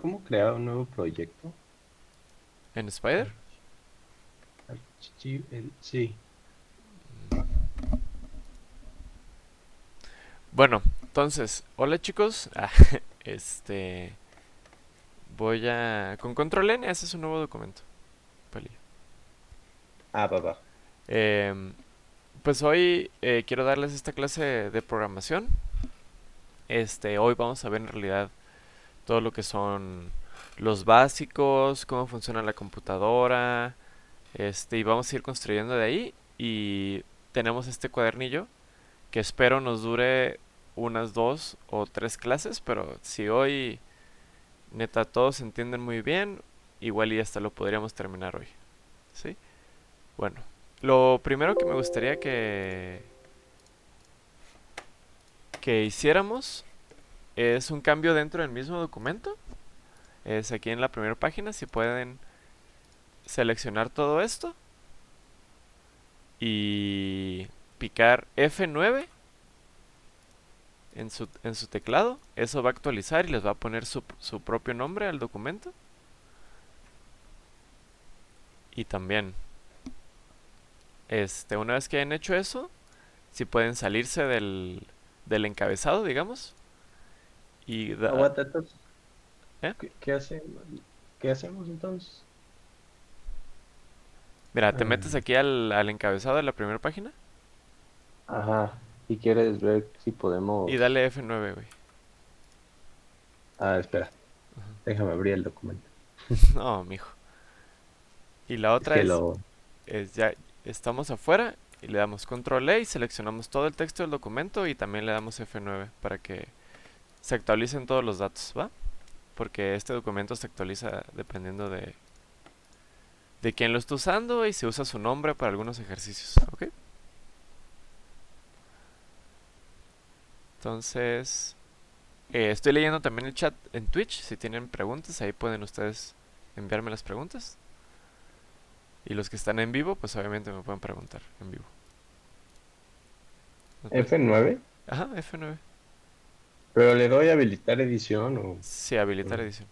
¿Cómo crear un nuevo proyecto? ¿En Spider? Sí. Bueno, entonces, hola chicos. Este, con control N haces un nuevo documento. Palillo. Ah, va, va. Em, pues hoy quiero darles esta clase de programación. Hoy vamos a ver en realidad todo lo que son los básicos, cómo funciona la computadora, y vamos a ir construyendo de ahí. Y tenemos este cuadernillo que espero nos dure unas 2 o 3 clases, pero si hoy neta todos se entienden muy bien, igual y hasta lo podríamos terminar hoy, ¿sí? Bueno, lo primero que me gustaría que hiciéramos es un cambio dentro del mismo documento. Es aquí en la primera página, si pueden seleccionar todo esto y picar F9 en su teclado. Eso va a actualizar y les va a poner su propio nombre al documento. Y también, una vez que hayan hecho eso, si pueden salirse del encabezado, digamos, y Aguanta, entonces, ¿eh? ¿qué hacemos? ¿Qué hacemos entonces? Mira, te metes Ah, aquí al encabezado de la primera página ajá. Si quieres ver si y podemos. dale F9, güey. Ah, espera. Déjame abrir el documento. No, mijo. Y la Es otra que es, lo. ya estamos afuera y le damos control E y seleccionamos todo el texto del documento y también le damos F9 para que se actualicen todos los datos, ¿va? Porque este documento se actualiza dependiendo de quién lo está usando y se usa su nombre para algunos ejercicios, ¿ok? Entonces, estoy leyendo también el chat en Twitch. Si tienen preguntas, ahí pueden ustedes enviarme las preguntas. Y los que están en vivo, pues obviamente me pueden preguntar en vivo. F9. Ajá, F9. Pero le doy a habilitar edición o. Sí, habilitar No. edición.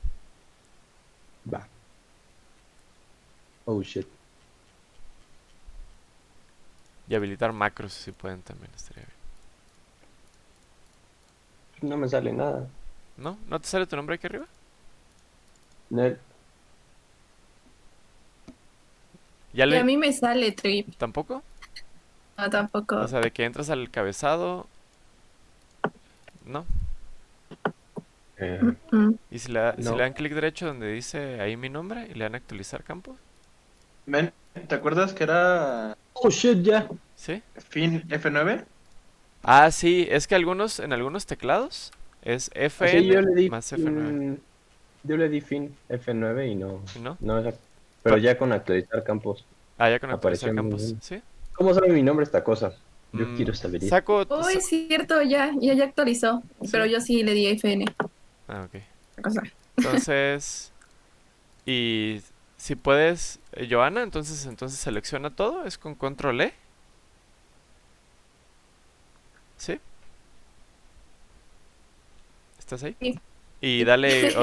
Va. Oh shit. Y habilitar macros si pueden también, estaría bien. No me sale nada. ¿No? ¿No te sale tu nombre aquí arriba? Nel. ¿Ya Y a le... mí me sale Trip. ¿Tampoco? No, O tampoco. sea, de que entras al cabezado, ¿no? eh, Mm. Y si le no. dan clic derecho donde dice ahí mi nombre y le dan actualizar campo, Men, ¿te acuerdas que era Oh shit, ya. ¿sí? fin F9? Ah, sí, es que en algunos teclados es Así FN yo le di más F9, fin. Yo le di fin F9 y no. ¿no? No, pero Pa- ya con actualizar campos ya con actualizar apareció muy campos, bien. ¿sí? ¿Cómo sabe mi nombre esta cosa? Yo Mm, quiero saber eso. saco... Oh, es cierto, ya actualizó. Pero ¿Sí? yo sí le di FN. Ah, ok. La cosa. Entonces, y si puedes, Joana, entonces selecciona todo, es con control E, ¿sí? ¿Estás ahí? Sí, Y sí. dale Estoy ahí.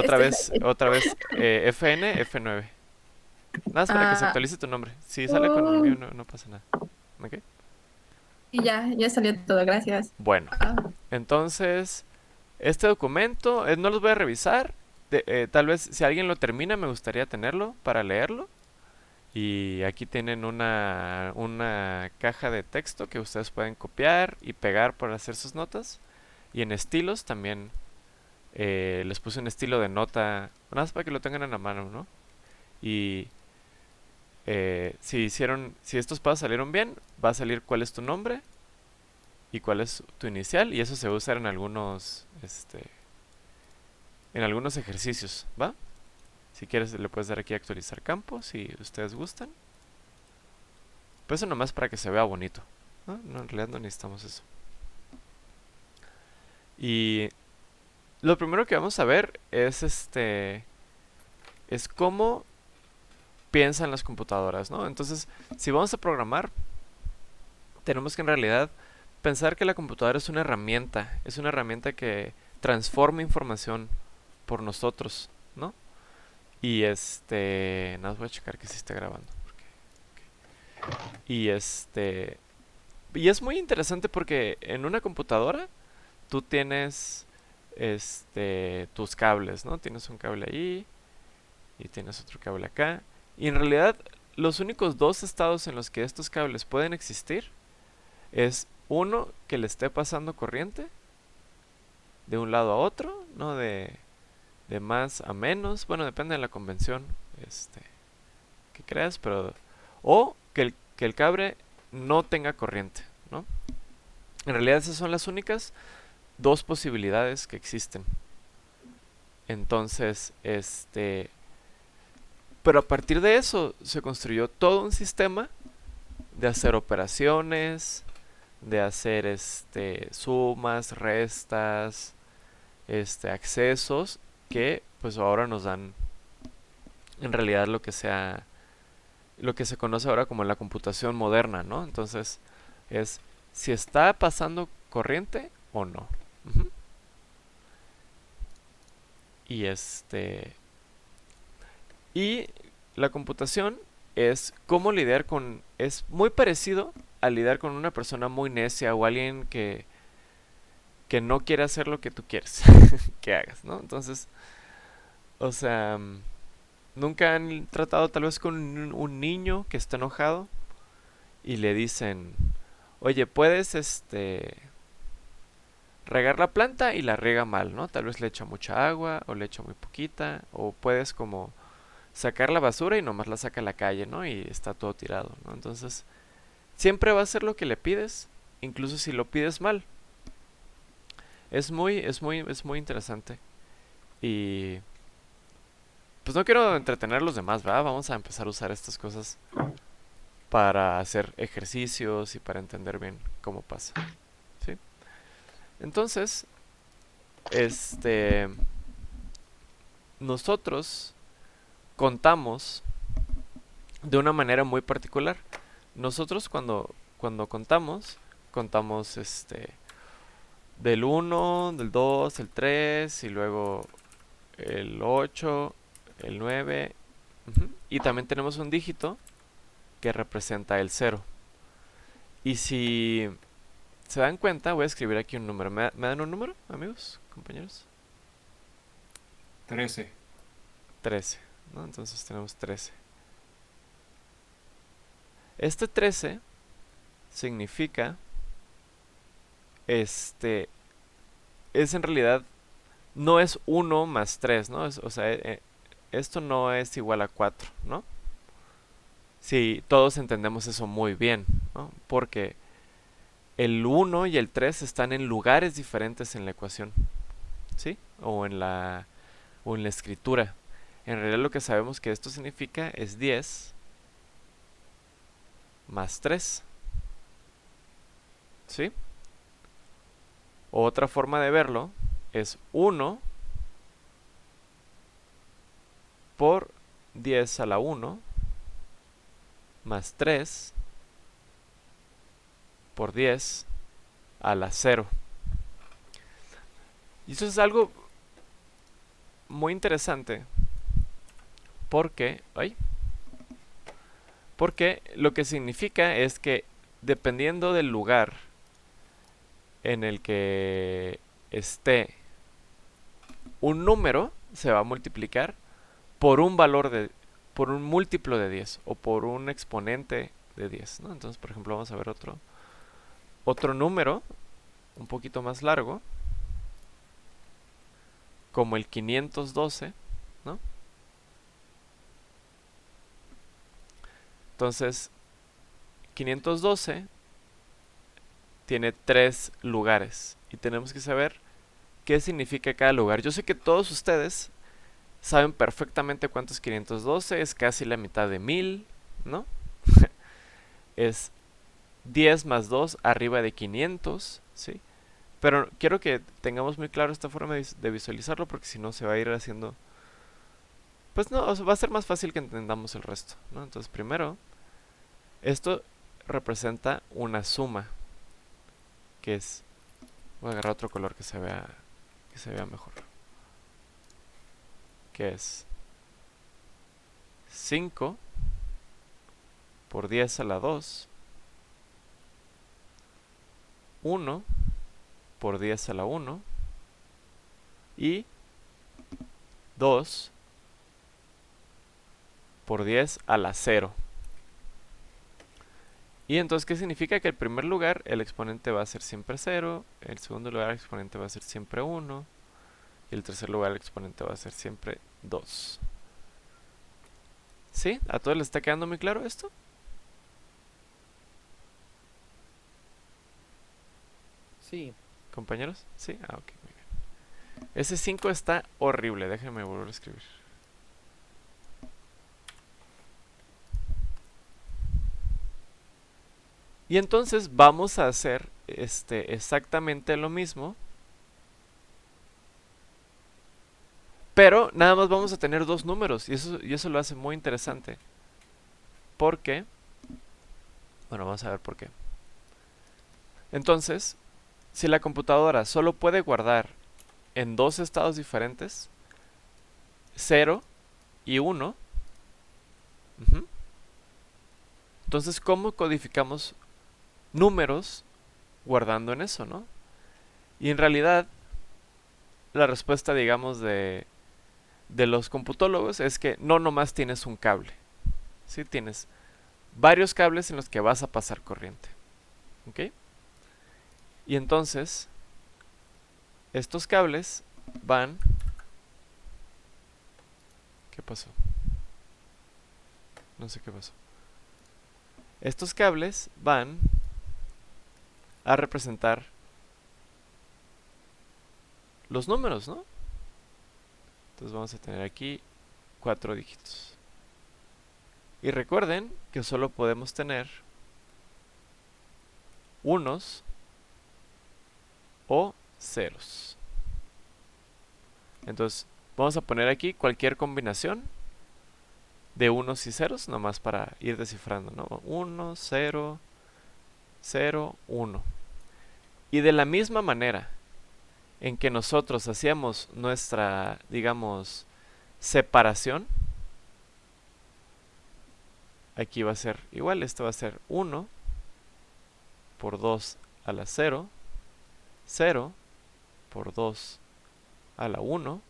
otra vez FN, F9. Nada más para que se Ah, actualice tu nombre. Si sale con el mío, oh, no pasa nada. ¿Ok? y ya salió todo, gracias. Bueno, Ah, entonces, este documento, no los voy a revisar. Tal vez si alguien lo termina, me gustaría tenerlo para leerlo. Y aquí tienen una caja de texto que ustedes pueden copiar y pegar para hacer sus notas. Y en estilos también les puse un estilo de nota, nada más para que lo tengan en la mano, ¿no? Y si estos pasos salieron bien, va a salir cuál es tu nombre y cuál es tu inicial. Y eso se va a usar en algunos ejercicios, ¿va? Si quieres le puedes dar aquí a actualizar campo, si ustedes gustan. Pues eso nomás para que se vea bonito. No, en realidad no necesitamos eso. Y lo primero que vamos a ver es cómo piensan las computadoras, ¿no? Entonces, si vamos a programar, tenemos que en realidad pensar que la computadora es una herramienta que transforma información por nosotros, ¿no? Y nada más voy a checar que sí esté grabando. Y y es muy interesante porque en una computadora tú tienes tus cables, ¿no? Tienes un cable ahí y tienes otro cable acá. Y en realidad los únicos dos estados en los que estos cables pueden existir es uno que le esté pasando corriente de un lado a otro, ¿no? De más a menos, bueno, depende de la convención que creas, pero o que el cable no tenga corriente, ¿no? En realidad esas son las únicas dos posibilidades que existen. Entonces, pero a partir de eso se construyó todo un sistema de hacer operaciones, de hacer sumas, restas, accesos que pues ahora nos dan en realidad lo que se conoce ahora como la computación moderna, ¿no? Entonces es si está pasando corriente o no. Ujú. Y y la computación es cómo lidiar es muy parecido a lidiar con una persona muy necia o alguien que no quiere hacer lo que tú quieres que hagas, ¿no? Entonces, o sea, nunca han tratado tal vez con un niño que está enojado y le dicen, oye, puedes regar la planta y la riega mal, ¿no? Tal vez le echa mucha agua o le echa muy poquita, o puedes como sacar la basura y nomás la saca a la calle, ¿no? Y está todo tirado, ¿no? Entonces, siempre va a ser lo que le pides, incluso si lo pides mal. Es muy interesante. Y pues no quiero entretener a los demás, ¿verdad? Vamos a empezar a usar estas cosas para hacer ejercicios y para entender bien cómo pasa, ¿sí? Entonces, nosotros contamos de una manera muy particular. Nosotros cuando contamos del 1, del 2, el 3 y luego el 8, el 9. Y también tenemos un dígito que representa el 0. Y si se dan cuenta, voy a escribir aquí un número. ¿Me dan un número, amigos, compañeros? 13. 13, ¿no? Entonces tenemos 13. Este 13 significa, es en realidad, no es 1 más 3, ¿no? O sea, esto no es igual a 4, ¿no? Sí, todos entendemos eso muy bien, ¿no? Porque el 1 y el 3 están en lugares diferentes en la ecuación, ¿sí? O en la escritura. En realidad lo que sabemos que esto significa es 10 más 3, ¿sí? Otra forma de verlo es 1 por 10 a la 1 más 3 por 10 a la 0. Y eso es algo muy interesante porque lo que significa es que dependiendo del lugar en el que esté un número, se va a multiplicar por un por un múltiplo de 10 o por un exponente de 10, ¿no? Entonces, por ejemplo, vamos a ver otro número un poquito más largo, como el 512, ¿no? Entonces, 512 tiene 3 lugares y tenemos que saber qué significa cada lugar. Yo sé que todos ustedes saben perfectamente cuánto es 512, es casi la mitad de 1000, ¿no? Es 10 más 2 arriba de 500, ¿sí? Pero quiero que tengamos muy claro esta forma de visualizarlo porque si no se va a ir haciendo... Pues no, o sea, va a ser más fácil que entendamos el resto, ¿no? Entonces primero, esto representa una suma, que es... Voy a agarrar otro color que se vea mejor. Ok. que es 5 por 10 a la 2, 1 por 10 a la 1 y 2 por 10 a la 0. Y entonces, ¿qué significa? Que el primer lugar el exponente va a ser siempre 0, el segundo lugar el exponente va a ser siempre 1 y el tercer lugar el exponente va a ser siempre 2. ¿Sí? ¿A todos les está quedando muy claro esto? Sí. ¿Compañeros? ¿Sí? Ah, ok, muy bien. Ese 5 está horrible, déjenme volver a escribir. Y entonces vamos a hacer exactamente lo mismo, pero nada más vamos a tener dos números y eso lo hace muy interesante. ¿Por qué? Bueno, vamos a ver por qué. Entonces, si la computadora solo puede guardar en dos estados diferentes, 0 y 1, entonces, ¿cómo codificamos números guardando en eso, no? Y en realidad, la respuesta, digamos, de los computólogos es que no nomás tienes un cable, ¿sí? Tienes varios cables en los que vas a pasar corriente, ¿ok? Y entonces, estos cables van... ¿Qué pasó? No sé qué pasó. Estos cables van a representar los números, ¿no? Entonces vamos a tener aquí 4 dígitos. Y recuerden que solo podemos tener unos o ceros. Entonces vamos a poner aquí cualquier combinación de unos y ceros, nomás para ir descifrando, ¿no? 1, 0, 0, 1. Y de la misma manera en que nosotros hacíamos nuestra, digamos, separación, aquí va a ser igual. Esto va a ser 1 por 2 a la 0, 0 por 2 a la 1,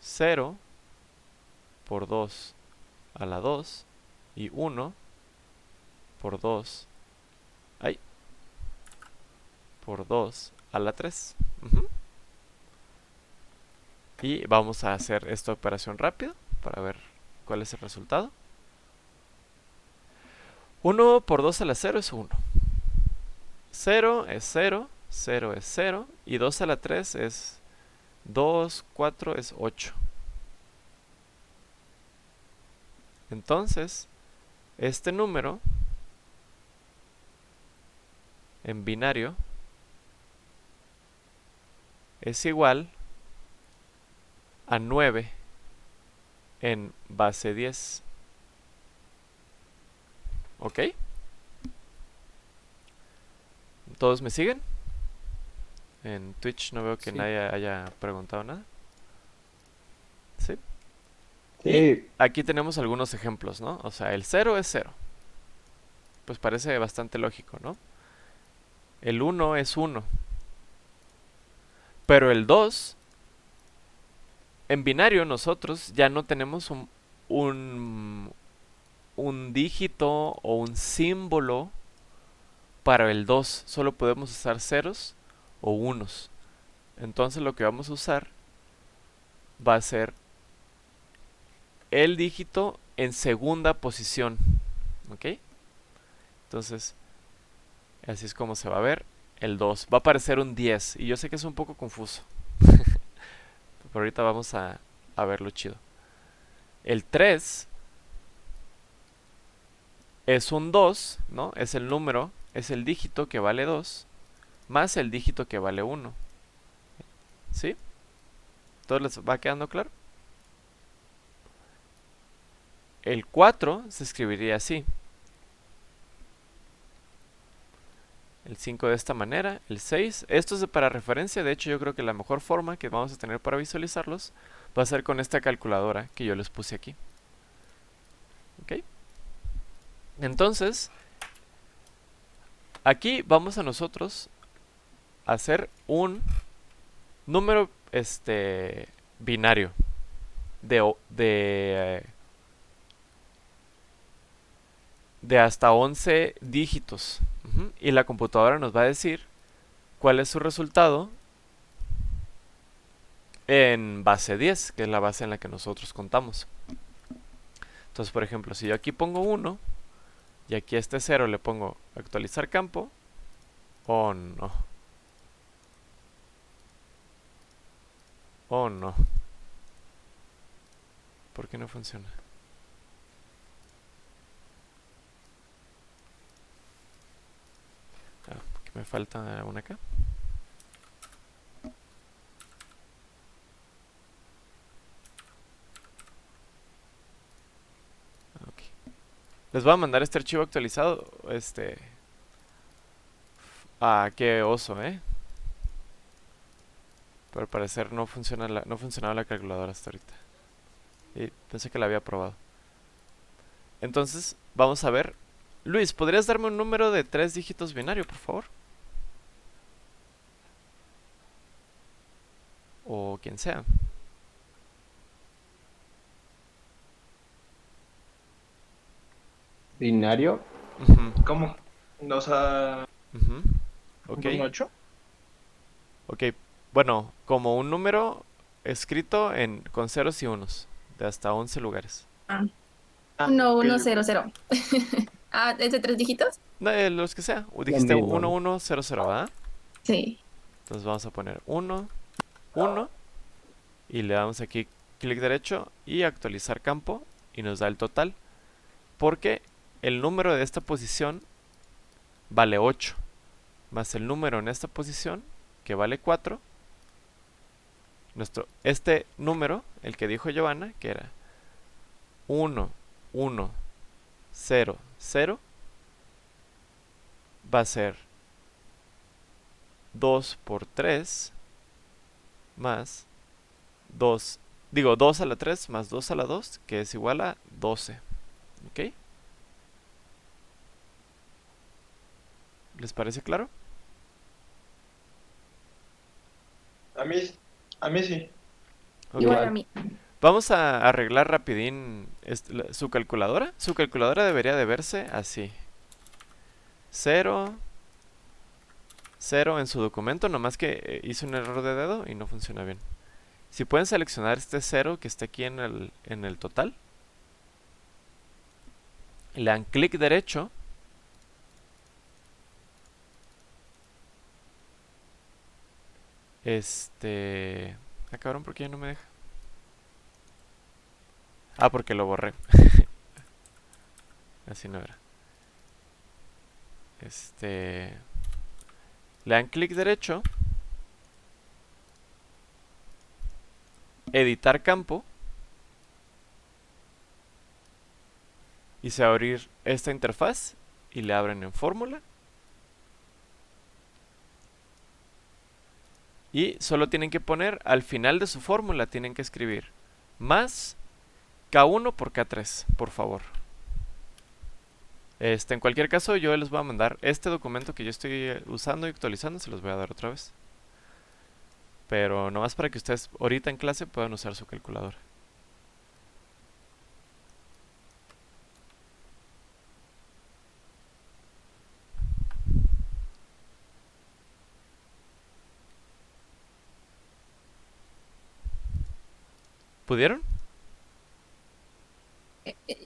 0 por 2 a la 2 y 1 por 2 por 2 a la 3. Y vamos a hacer esta operación rápido para ver cuál es el resultado. 1 por 2 a la 0 es 1. 0 es 0, 0 es 0 y 2 a la 3 es 2, 4 es 8. Entonces, este número en binario es igual a 9 en base 10. ¿Ok? ¿Todos me siguen? En Twitch no veo que Sí. nadie haya preguntado nada. ¿Sí? Y Sí, aquí tenemos algunos ejemplos, ¿no? O sea, el 0 es 0. Pues parece bastante lógico, ¿no? El 1 es 1. Pero el 2, en binario nosotros ya no tenemos un dígito o un símbolo para el 2. Solo podemos usar ceros o unos. Entonces lo que vamos a usar va a ser el dígito en segunda posición. ¿Ok? Entonces, así es como se va a ver el 2. Va a aparecer un 10. Y yo sé que es un poco confuso. Pero ahorita vamos a verlo chido. El 3 es un 2, ¿no? Es el número, es el dígito que vale 2, más el dígito que vale 1. ¿Sí? ¿Todo les va quedando claro? El 4 se escribiría así. El 5 de esta manera, el 6. Esto es para referencia, de hecho yo creo que la mejor forma que vamos a tener para visualizarlos va a ser con esta calculadora que yo les puse aquí. ¿Ok? Entonces, aquí vamos a nosotros a hacer un número binario de hasta 11 dígitos. Y la computadora nos va a decir cuál es su resultado en base 10, que es la base en la que nosotros contamos. Entonces, por ejemplo, si yo aquí pongo 1 y aquí a este 0 le pongo actualizar campo, oh no. Oh no. ¿Por qué no funciona? Que me falta una acá. Ok. Les voy a mandar este archivo actualizado. Qué oso, Pero al parecer no funcionaba la calculadora hasta ahorita. Y pensé que la había probado. Entonces, vamos a ver. Luis, ¿podrías darme un número de 3 dígitos binario, por favor? O quien sea. Binario. Ujú, ¿Cómo? O sea, ujú. Ok, ¿un 8? ok. Bueno, como un número escrito con ceros y unos, de hasta 11 lugares. Ah, Ah, 1, ok, 1, ok. 0, 0. Ah, ¿es de 3 dígitos? No, los que sea. Lo Dijiste mismo, 1, ¿no? 1, 0, 0, ¿verdad? Sí. Entonces vamos a poner 1, 1. Y le damos aquí clic derecho y actualizar campo. Y nos da el total. Porque el número de esta posición vale 8. Más el número en esta posición, que vale 4. Este número, el que dijo Giovanna, que era 1, 1, 0, 0, va a ser 2 por 3 más 2, digo 2 a la 3 más 2 a la 2, que es igual a 12. ¿Ok? ¿Les parece claro? A mí, a mí sí. Ok. Igual a Igual. mí. Vamos a arreglar rapidín su calculadora. Su calculadora debería de verse así. 0, 0 en su documento, nomás que hice un error de dedo y no funciona bien. Si pueden seleccionar este 0 que está aquí en el total, le dan clic derecho. Cabrón, ¿por qué ya no me deja? Ah, porque lo borré. Así no era. Le dan clic derecho. Editar campo. Y se va a abrir esta interfaz. Y le abren en fórmula. Y solo tienen que poner al final de su fórmula, tienen que escribir más K1 por K3, por favor. En cualquier caso, yo les voy a mandar este documento que yo estoy usando y actualizando, se los voy a dar otra vez. Pero nomás para que ustedes ahorita en clase puedan usar su calculadora. ¿Pudieron?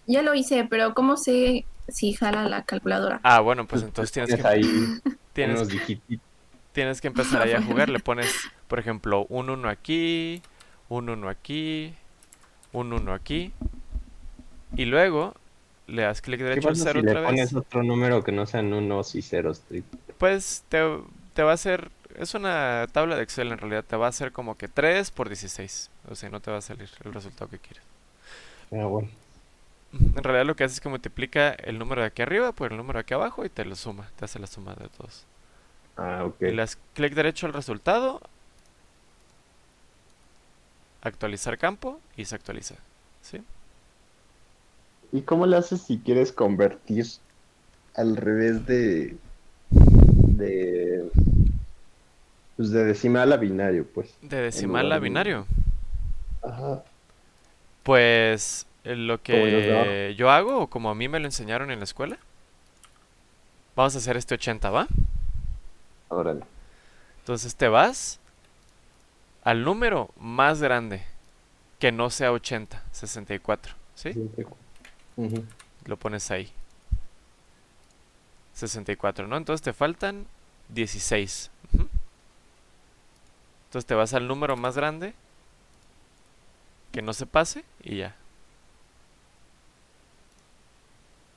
Ya lo hice, pero ¿cómo sé si jala la calculadora? Ah, bueno, pues Pues entonces tienes ahí tienes, unos digititos. tienes que empezar ahí a jugar. Le pones, por ejemplo, un 1 aquí, un 1 aquí, un 1 aquí. Y luego le das clic ¿Qué derecho al pasa 0 si le otra pones vez. otro número que no sean unos y ceros? Pues te va a hacer, es una tabla de Excel en realidad, te va a hacer como que 3 por 16. O sea, no te va a salir el resultado que quieres. Ah, bueno. En realidad lo que hace es que multiplica el número de aquí arriba por el número de aquí abajo y te lo suma, te hace la suma de todos. Ah, ok. Y le das clic derecho al resultado actualizar campo y se actualiza. ¿Sí? ¿Y cómo le haces si quieres convertir al revés de, pues de decimal a binario, pues, De en decimal lugar a de... binario. Ajá, Pues lo como en los de abajo. que yo hago, o como a mí me lo enseñaron en la escuela, vamos a hacer este 80, ¿va? Órale. Entonces te vas al número más grande, que no sea 80, 64, ¿sí? Ujú. Lo pones ahí, 64, ¿no? Entonces te faltan 16. Ujú. Entonces te vas al número más grande, que no se pase, y ya.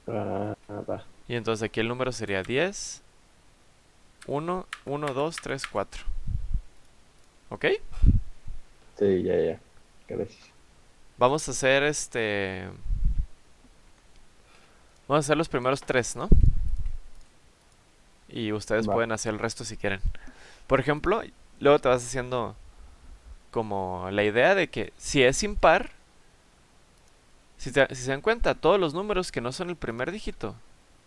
Ah, va. Y entonces aquí el número sería 10, 1, 1, 2, 3, 4. ¿Ok? Sí, ya. Gracias. Vamos a hacer Vamos a hacer los primeros tres, ¿no? Y ustedes Va. pueden hacer el resto si quieren. Por ejemplo, luego te vas haciendo como la idea de que si es impar, si se dan cuenta, todos los números que no son el primer dígito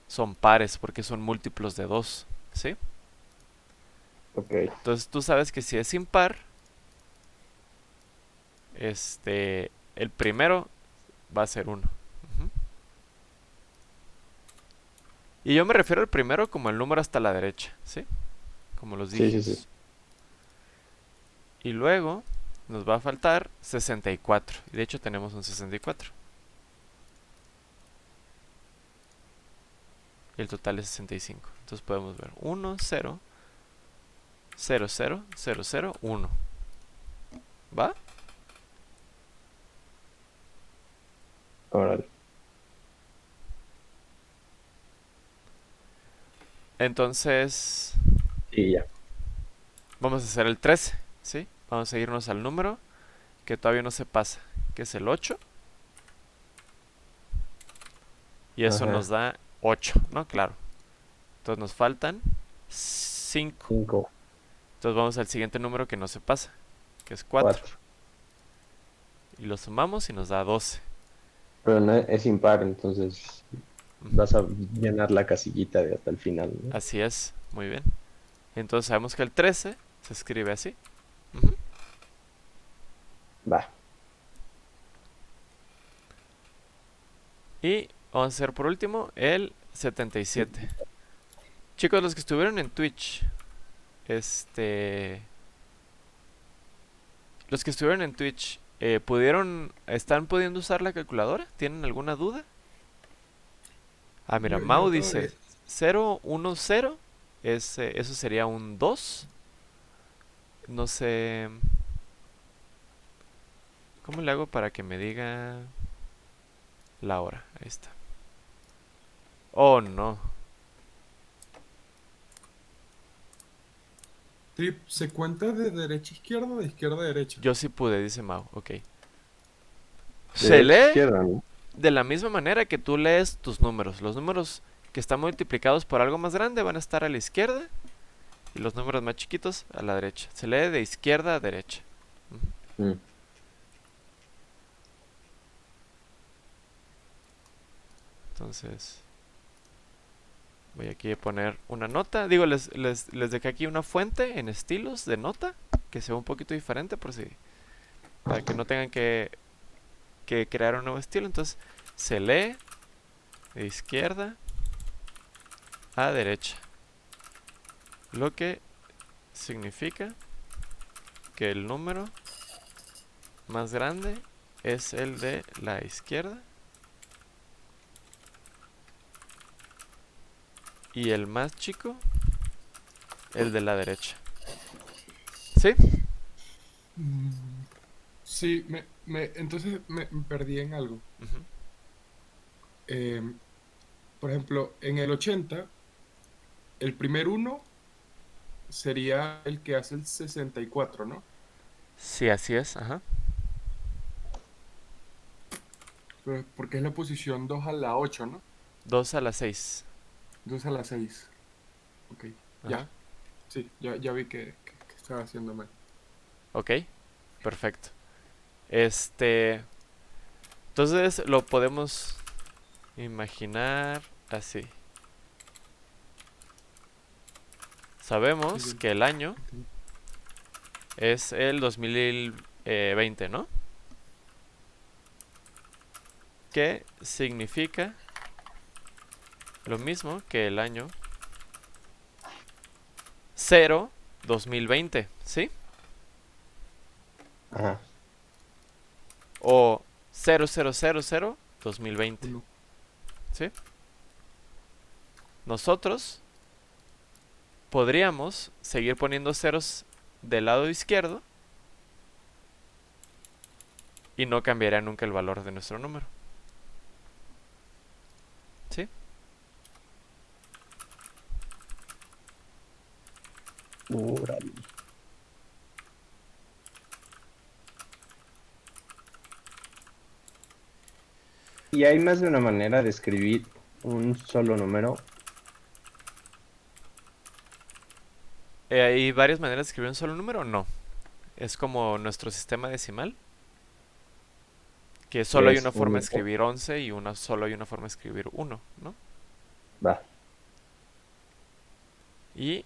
son pares porque son múltiplos de 2, ¿sí? Ok. Entonces tú sabes que si es impar, el primero va a ser 1. Y yo me refiero al primero como el número hasta la derecha, ¿sí? Como los Sí. dígitos. Y luego nos va a faltar 64. Y de hecho tenemos un 64. Y el total es 65. Entonces podemos ver 1, 0, 0, 0, 0, 0, 1. ¿Va? Órale. Entonces Sí, ya. vamos a hacer el 13, ¿sí? Vamos a irnos al número que todavía no se pasa, que es el 8. Y eso nos Ajá. da 8, ¿no? Claro. Entonces nos faltan 5. 5, Entonces vamos al siguiente número que no se pasa, que es 4. 4. Y lo sumamos y nos da 12. Pero no es impar, entonces Ujú. vas a llenar la casillita de hasta el final, ¿no? Así es, muy bien. Entonces sabemos que el 13 se escribe así. Ujú. Va. Y vamos a hacer por último el 77. Chicos, los que estuvieron en Twitch, este... Los que estuvieron en Twitch, ¿están pudiendo usar la calculadora? ¿Tienen alguna duda? Ah, mira, Mau Yo todo dice bien. 0, 1, 0. Eso sería un 2. No sé... ¿Cómo le hago para que me diga la hora? Ahí está. Oh, no. Trip, ¿se cuenta de derecha a izquierda o de izquierda a derecha? Yo sí pude, dice Mau. Ok. Se Derecha, lee izquierda, ¿no? de la misma manera que tú lees tus números. Los números que están multiplicados por algo más grande van a estar a la izquierda y los números más chiquitos a la derecha. Se lee de izquierda a derecha. Ujú. Mm. Entonces, voy aquí a poner una nota. Digo, les dejé aquí una fuente en estilos de nota que sea un poquito diferente por si, para que no tengan que crear un nuevo estilo. Entonces, se lee de izquierda a derecha. Lo que significa que el número más grande es el de la izquierda y el más chico el de la derecha. ¿Sí? Mm, Sí, entonces me perdí en algo. Ujú. Em, por ejemplo, en el 80, el primer uno sería el que hace el 64, ¿no? Sí, así es. Ajá. Porque es la posición 2 a la 8, ¿no? 2 a la 6. 2 a la 6. Ok, Ajá. ya. Sí, ya vi que estaba haciendo mal. Ok, perfecto. Entonces lo podemos imaginar así. Sabemos Sí, sí. que el año es el 2020, ¿no? Que significa lo mismo que el año 0, 2020, ¿sí? Ajá. O 0000, 2020, Uno. ¿sí? Nosotros podríamos seguir poniendo ceros del lado izquierdo y no cambiaría nunca el valor de nuestro número. ¿Sí? Órale. ¿Y hay más de una manera de escribir un solo número? ¿Hay varias maneras de escribir un solo número? No. Es como nuestro sistema decimal, que solo hay Es una forma de único. escribir 11 y solo hay una forma de escribir 1, ¿no? Va. Y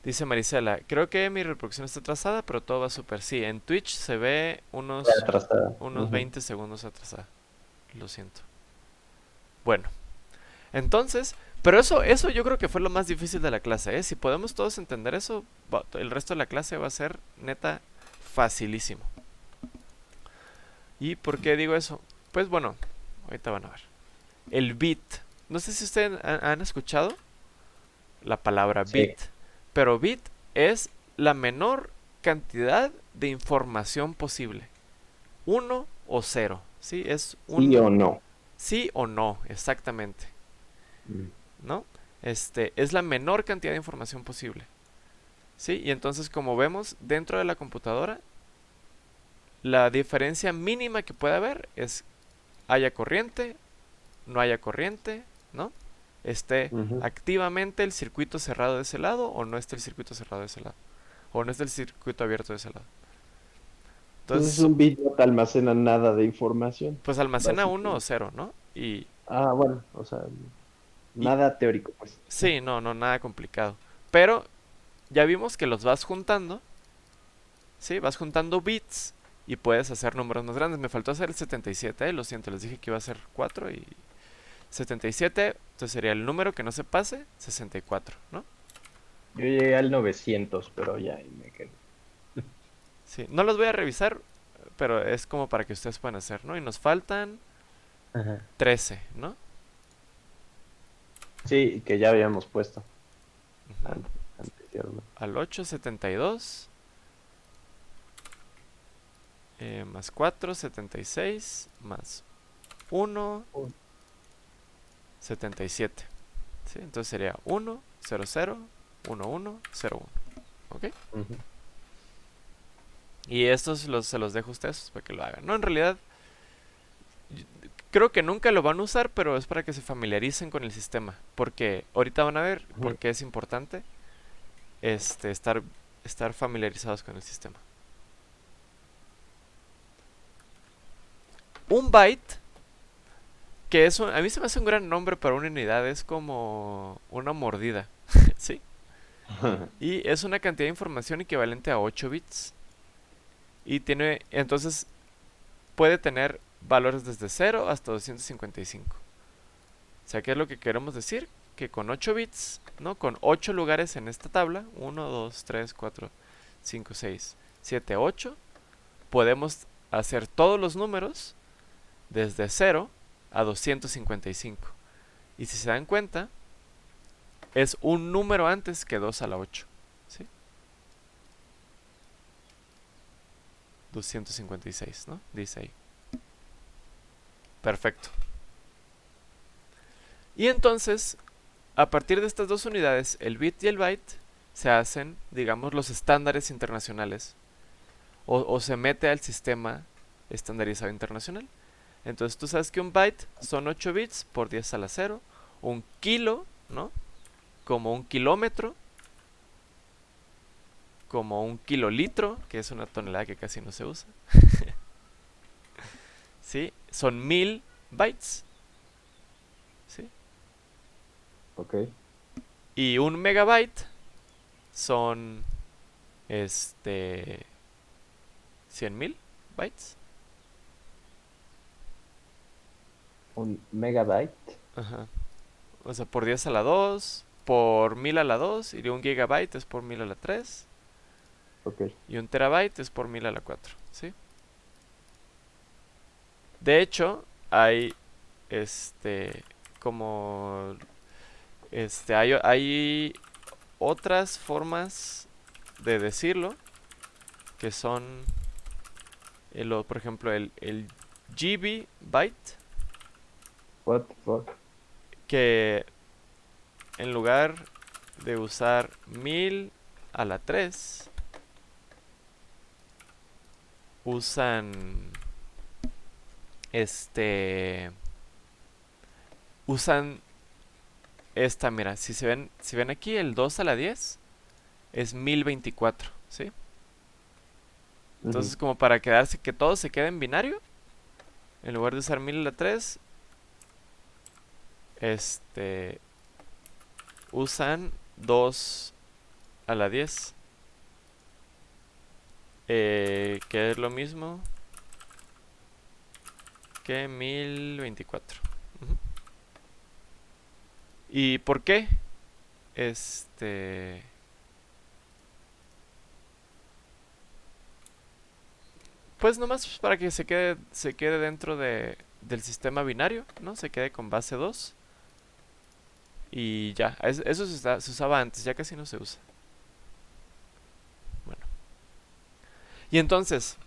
dice Marisela, creo que mi reproducción está atrasada, pero todo va súper. Sí, en Twitch se ve unos Atrasada. 20 segundos atrasada. Lo siento. Bueno, entonces, pero eso yo creo que fue lo más difícil de la clase, ¿eh? Si podemos todos entender eso, el resto de la clase va a ser neta facilísimo. ¿Y por qué digo eso? Pues bueno, ahorita van a ver. El bit. No sé si ustedes han escuchado la palabra Sí. bit, pero bit es la menor cantidad de información posible. 1 o 0, ¿sí? Es ¿Sí o no? sí o no, exactamente, Mm. ¿no? Es la menor cantidad de información posible, ¿sí? Y entonces, como vemos, dentro de la computadora, la diferencia mínima que puede haber es haya corriente, no haya corriente, ¿no? Esté Ujú. activamente el circuito cerrado de ese lado o no esté el circuito cerrado de ese lado. O no esté el circuito abierto de ese lado. Entonces Entonces, un bit no te almacena nada de información, pues almacena 1 o básicamente. 0, ¿no? Y Bueno, o sea, Y nada teórico, pues. sí, no, nada complicado. Pero ya vimos que los vas juntando, ¿sí? Vas juntando bits y puedes hacer números más grandes. Me faltó hacer el 77, lo siento, les dije que iba a ser 4 y 77, entonces sería el número que no se pase, 64, ¿no? Yo llegué al 900, pero ya ahí me quedé. Sí, no los voy a revisar, pero es como para que ustedes puedan hacer, ¿no? Y nos faltan Ajá. 13, ¿no? Sí, que ya habíamos puesto Ujú. anteriormente. Al 8, 72. Más 4, 76. Más 1, 77. ¿Sí? Entonces sería 1, 0, 0, 1, 1, 0, 1. ¿Ok? Ujú. Y estos se los dejo a ustedes para que lo hagan. No, en realidad, creo que nunca lo van a usar, pero es para que se familiaricen con el sistema. Porque ahorita van a ver por qué es importante estar familiarizados con el sistema. Un byte, que a mí se me hace un gran nombre para una unidad, es como una mordida, ¿sí? Y es una cantidad de información equivalente a 8 bits. Y entonces puede tener valores desde 0 hasta 255. O sea, ¿qué es lo que queremos decir? Que con 8 bits, ¿no? Con 8 lugares en esta tabla, 1, 2, 3, 4, 5, 6, 7, 8, podemos hacer todos los números desde 0 a 255. Y si se dan cuenta, es un número antes que 2 a la 8. ¿Sí? 256, ¿no? Dice ahí. Perfecto. Y entonces, a partir de estas dos unidades, el bit y el byte, se hacen, digamos, los estándares internacionales. O se mete al sistema estandarizado internacional. Entonces tú sabes que un byte son 8 bits por 10 a la 0. Un kilo, ¿no? Como un kilómetro. como un kilolitro, que es una tonelada que casi no se usa. ¿Sí? Son 1000 bytes. ¿Sí? Ok. Y un megabyte son 100.000 bytes. Un megabyte. Ajá. O sea, por 10 a la 2, por 1000 a la 2, y un gigabyte es por 1000 a la 3, Ok. y un terabyte es por 1000 a la 4, ¿sí? De hecho, hay como hay otras formas de decirlo que son por ejemplo el GB byte, What the fuck. que en lugar de usar 1000 a la 3 usan usan esta, mira, si ven aquí el 2 a la 10 es 1024, ¿sí? Entonces, como para quedarse, que todo se quede en binario, en lugar de usar 1000 a la 3, usan 2 a la 10, que es lo mismo que 1024. Ujú. ¿Y por qué? Pues nomás para que se quede dentro del sistema binario, ¿no? Se quede con base 2. Y ya, eso se usaba antes, ya casi no se usa. Bueno. Y entonces,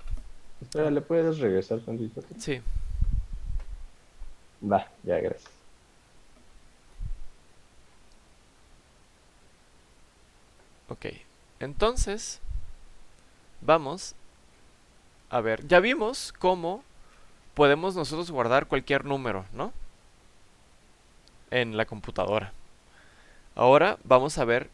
Espera, ¿le puedes regresar tantito? sí, Va, ya, gracias. ok. Entonces, vamos a ver, ya vimos cómo podemos nosotros guardar cualquier número, ¿no? En la computadora. Ahora vamos a ver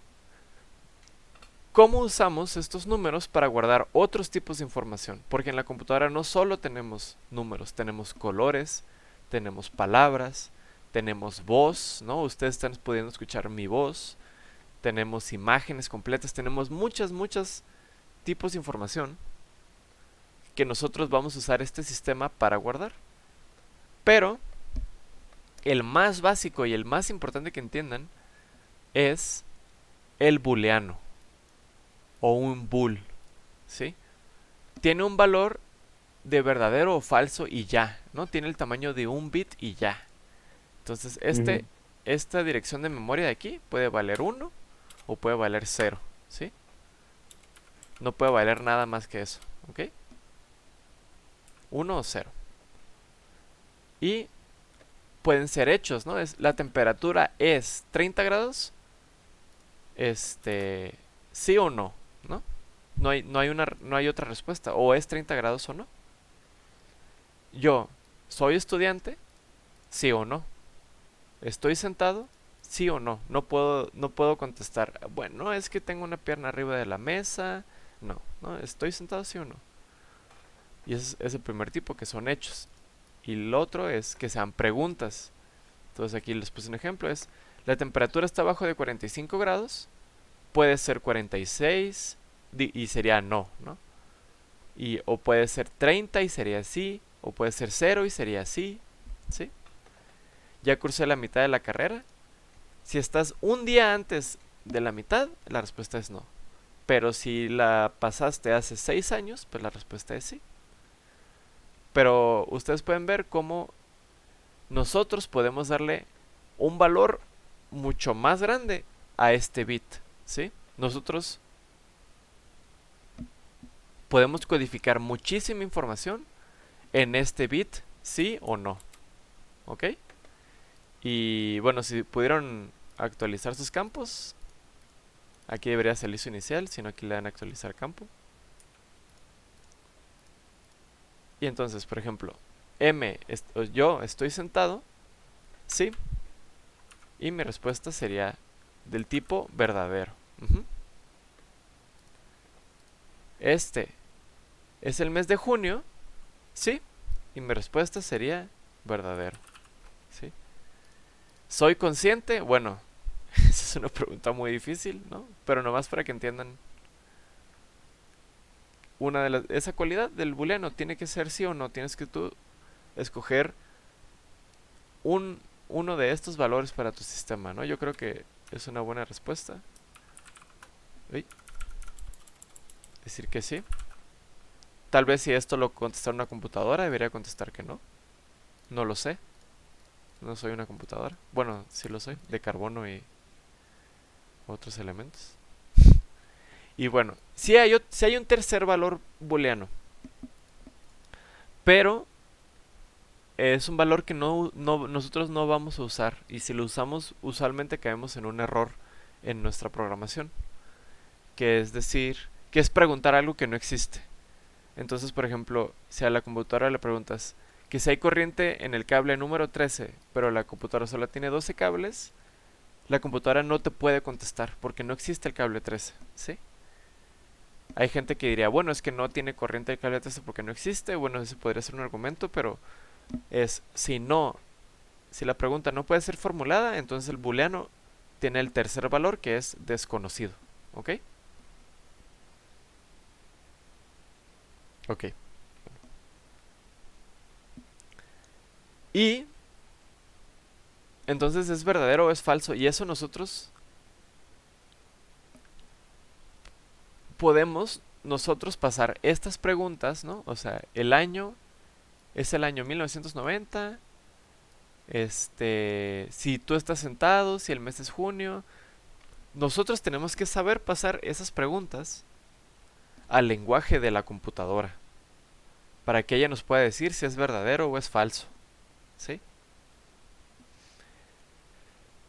cómo usamos estos números para guardar otros tipos de información. Porque en la computadora no solo tenemos números, tenemos colores, tenemos palabras, tenemos voz, ¿no? Ustedes están pudiendo escuchar mi voz. Tenemos imágenes completas, tenemos muchas tipos de información que nosotros vamos a usar este sistema para guardar. Pero el más básico y el más importante que entiendan es el booleano o un bool, ¿sí? Tiene un valor de verdadero o falso y ya, ¿no? Tiene el tamaño de un bit y ya. Entonces esta dirección de memoria de aquí puede valer 1 o puede valer 0, ¿sí? No puede valer nada más que eso, ¿ok? 1 o 0. Y pueden ser hechos, ¿no? La temperatura es 30 grados, sí o no, ¿no? No hay otra respuesta, o es 30 grados o no. Yo soy estudiante, sí o no. Estoy sentado, sí o no. No puedo contestar, bueno, es que tengo una pierna arriba de la mesa. No, estoy sentado, sí o no. Y ese es el primer tipo, que son hechos. Y el otro es que sean preguntas. Entonces aquí les puse un ejemplo, es la temperatura está abajo de 45 grados, puede ser 46 y sería no, ¿no? O puede ser 30 y sería sí, o puede ser 0 y sería sí, ¿sí? Ya cursé la mitad de la carrera. Si estás un día antes de la mitad, la respuesta es no. Pero si la pasaste hace 6 años, pues la respuesta es sí. Pero ustedes pueden ver cómo nosotros podemos darle un valor mucho más grande a este bit, ¿sí? Nosotros podemos codificar muchísima información en este bit, sí o no, ¿ok? Y bueno, si pudieron actualizar sus campos, aquí debería salir su inicial, si no aquí le dan a actualizar campo. Y entonces, por ejemplo, yo estoy sentado, sí, y mi respuesta sería del tipo verdadero. este es el mes de junio, ¿sí? Y mi respuesta sería verdadero, ¿sí? ¿Soy consciente? Bueno, esa es una pregunta muy difícil, ¿no? Pero nomás para que entiendan esa cualidad del booleano tiene que ser sí o no. Tienes que tú escoger uno de estos valores para tu sistema, ¿no? Yo creo que es una buena respuesta. Uy. Decir que sí. Tal vez si esto lo contestara una computadora, debería contestar que no. No lo sé. No soy una computadora. Bueno, sí lo soy. De carbono y otros elementos. Y bueno, sí hay un tercer valor booleano. Pero es un valor que nosotros no vamos a usar. Y si lo usamos, usualmente caemos en un error en nuestra programación. Que es decir, que es preguntar algo que no existe. Entonces, por ejemplo, si a la computadora le preguntas que si hay corriente en el cable número 13, pero la computadora solo tiene 12 cables, la computadora no te puede contestar porque no existe el cable 13, ¿sí? Hay gente que diría, bueno, es que no tiene corriente el cable 13 porque no existe. Bueno, ese podría ser un argumento, pero si la pregunta no puede ser formulada, entonces el booleano tiene el tercer valor, que es desconocido, ¿ok? Ok. Y entonces es verdadero o es falso. Y eso nosotros podemos pasar estas preguntas, ¿no? O sea, el año es el año 1990. Si tú estás sentado, si el mes es junio. Nosotros tenemos que saber pasar esas preguntas al lenguaje de la computadora para que ella nos pueda decir si es verdadero o es falso, ¿sí?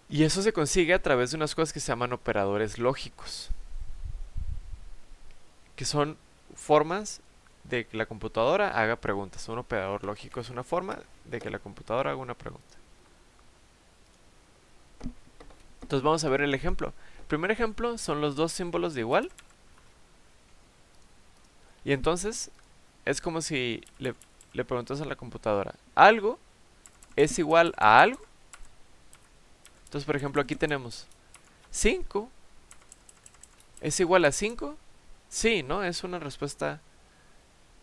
Y eso se consigue a través de unas cosas que se llaman operadores lógicos, que son formas de que la computadora haga preguntas. Un operador lógico es una forma de que la computadora haga una pregunta. Entonces vamos a ver el ejemplo. El primer ejemplo son los dos símbolos de igual. Y entonces es como si le preguntas a la computadora, ¿algo es igual a algo? Entonces, por ejemplo, aquí tenemos 5. ¿Es igual a 5? Sí, ¿no? Es una respuesta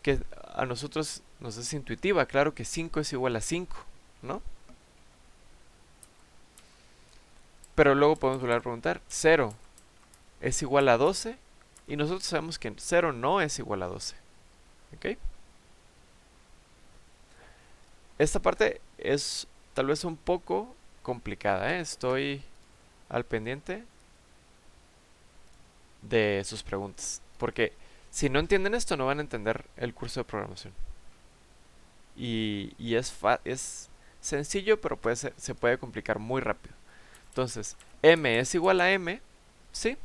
que a nosotros nos es intuitiva. Claro que 5 es igual a 5, ¿no? Pero luego podemos volver a preguntar, 0 es igual a 12. Y nosotros sabemos que 0 no es igual a 12. ¿Ok? Esta parte es tal vez un poco complicada, ¿eh? Estoy al pendiente de sus preguntas. Porque si no entienden esto, no van a entender el curso de programación. Y es sencillo, pero se puede complicar muy rápido. Entonces, m es igual a m, ¿sí?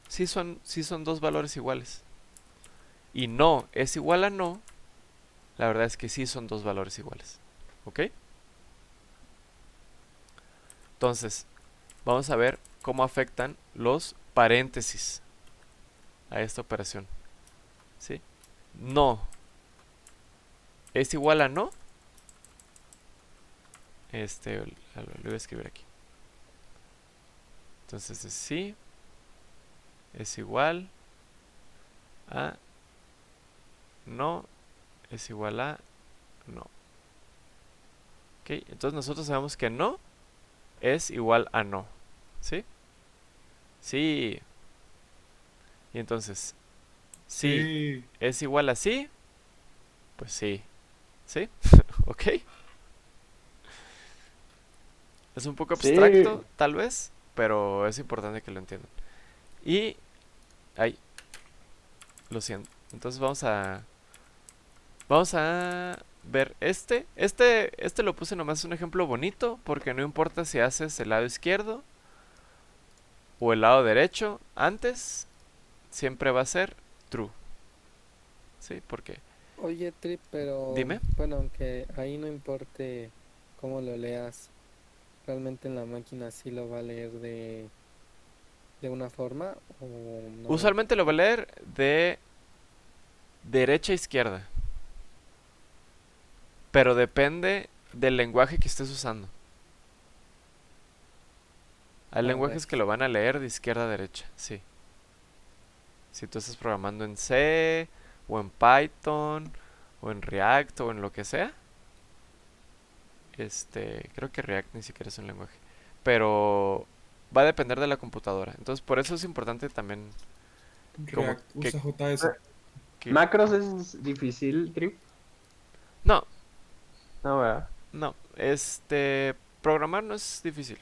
Sí son dos valores iguales. Y no es igual a no, la verdad es que sí son dos valores iguales. ¿Ok? Entonces, vamos a ver cómo afectan los paréntesis a esta operación. ¿Sí? No es igual a no. Lo voy a escribir aquí. Entonces es sí es igual a no es igual a no. Ok, entonces nosotros sabemos que no es igual a no. ¿Sí? Sí. Y entonces, sí es igual a sí, pues sí. ¿Sí? ¿Ok? Es un poco Sí. abstracto, tal vez, pero es importante que lo entiendan. Y... ay, lo siento. Entonces vamos a ver este lo puse nomás un ejemplo bonito, porque no importa si haces el lado izquierdo o el lado derecho antes, siempre va a ser true. ¿Sí? Porque Oye, Trip, pero dime. bueno, aunque ahí no importe cómo lo leas, realmente en la máquina sí lo va a leer de una forma o no. Usualmente lo va a leer de derecha a izquierda. Pero depende del lenguaje que estés usando. Hay Ah, lenguajes que lo van a leer de izquierda a derecha, sí. Si tú estás programando en C, o en Python, o en React, o en lo que sea. Creo que React ni siquiera es un lenguaje. Pero va a depender de la computadora. Entonces, por eso es importante también como React que... usa JS. ¿Macros es difícil, Trip? No, No, ¿verdad? no. Programar no es difícil.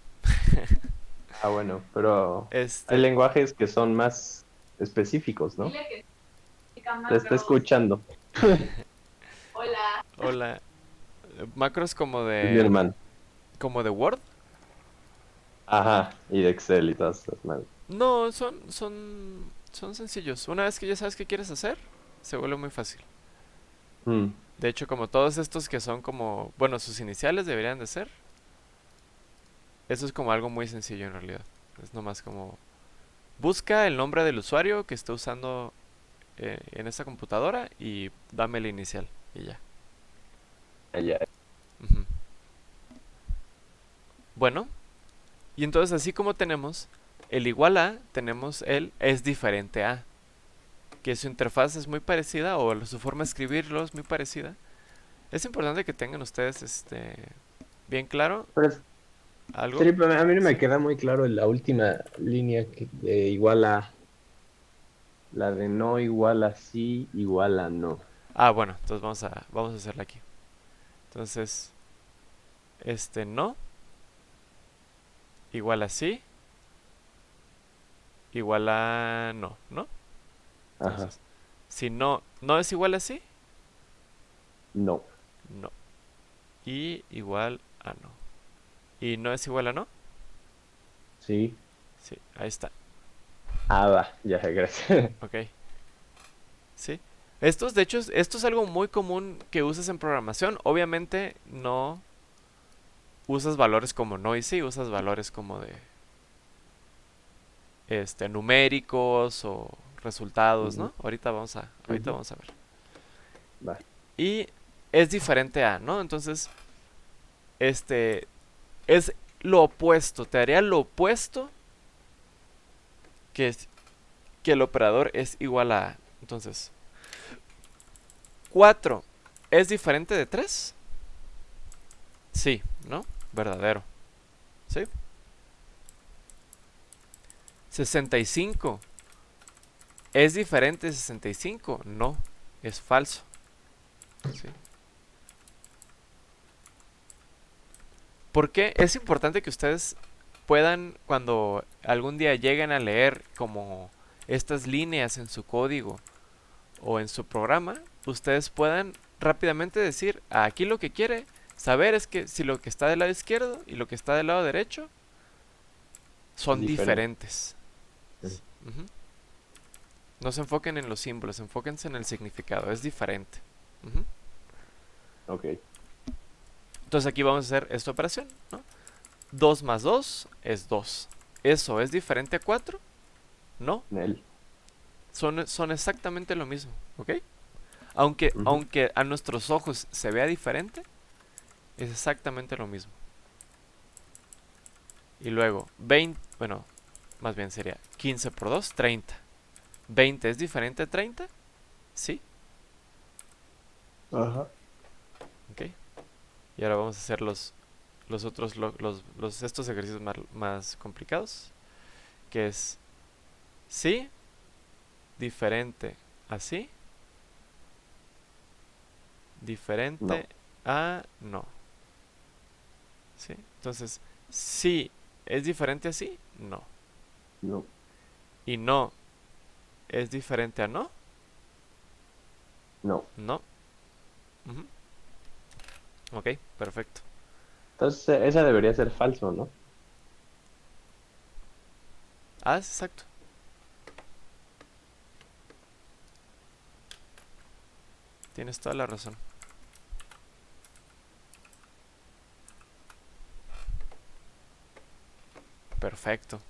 Ah, bueno, pero hay Este, lenguajes que son más específicos, ¿no? Dile que significa Te está macros. escuchando. Hola. hola. Macros Es mi hermano. como de Word. Ajá, y de Excel y todas esas madres. No, son sencillos. Una vez que ya sabes qué quieres hacer, se vuelve muy fácil. Mm, De hecho, como todos estos que son como, bueno, sus iniciales deberían de ser. Eso es como algo muy sencillo en realidad. Es nomás como busca el nombre del usuario que está usando en esta computadora y dame el inicial y ya. allá. Ujú. Bueno, y entonces así como tenemos el igual a, tenemos el es diferente a, que su interfaz es muy parecida o su forma de escribirlo es muy parecida. Es importante que tengan ustedes bien claro Pero, algo. Trip, a mí no me Sí. queda muy claro la última línea de igual a, la de no igual a sí, igual a no. Ah, bueno, entonces vamos a hacerla aquí. Entonces, no igual a sí, igual a no, ¿no? Ajá, Entonces, si no es igual a sí, no, no. Y igual a no. ¿Y no es igual a no? sí. Sí, ahí está. Ah, va, ya, gracias. Ok. Sí. De hecho, esto es algo muy común que usas en programación. Obviamente no usas valores como no y sí, usas valores como de numéricos o resultados, Ujú, ¿no? Ahorita ujú, vamos a ver. va, Y es diferente a, ¿no? Entonces, es lo opuesto, te daría lo opuesto que el operador es igual a. Entonces, 4 es diferente de 3. Sí, ¿no? Verdadero. ¿Sí? 65 es diferente de 65. No, es falso. ¿Sí? ¿Por qué? Es importante que ustedes puedan, cuando algún día lleguen a leer como estas líneas en su código o en su programa, ustedes puedan rápidamente decir, aquí lo que quiere saber es que si lo que está del lado izquierdo y lo que está del lado derecho son diferente. diferentes. Sí. Ujú. No se enfoquen en los símbolos, enfóquense en el significado, es diferente. Ujú. Ok, Entonces aquí vamos a hacer esta operación, ¿no? 2 más 2 es 2. ¿Eso es diferente a 4? No, Nel. son exactamente lo mismo, ¿ok? Ujú, Aunque a nuestros ojos se vea diferente, es exactamente lo mismo. Y luego 20, bueno, más bien sería 15 por 2, 30. ¿20 es diferente a 30? Sí, Ajá. ok. Y ahora vamos a hacer los otros, estos ejercicios más complicados, que es sí, diferente a sí, diferente a no. ¿Sí? Entonces, sí es diferente a sí, no. No, Y no es diferente a no, no. no. Ujú. Ok, perfecto. Entonces, esa debería ser falso, ¿no? Ah, exacto. Tienes toda la razón. Perfecto.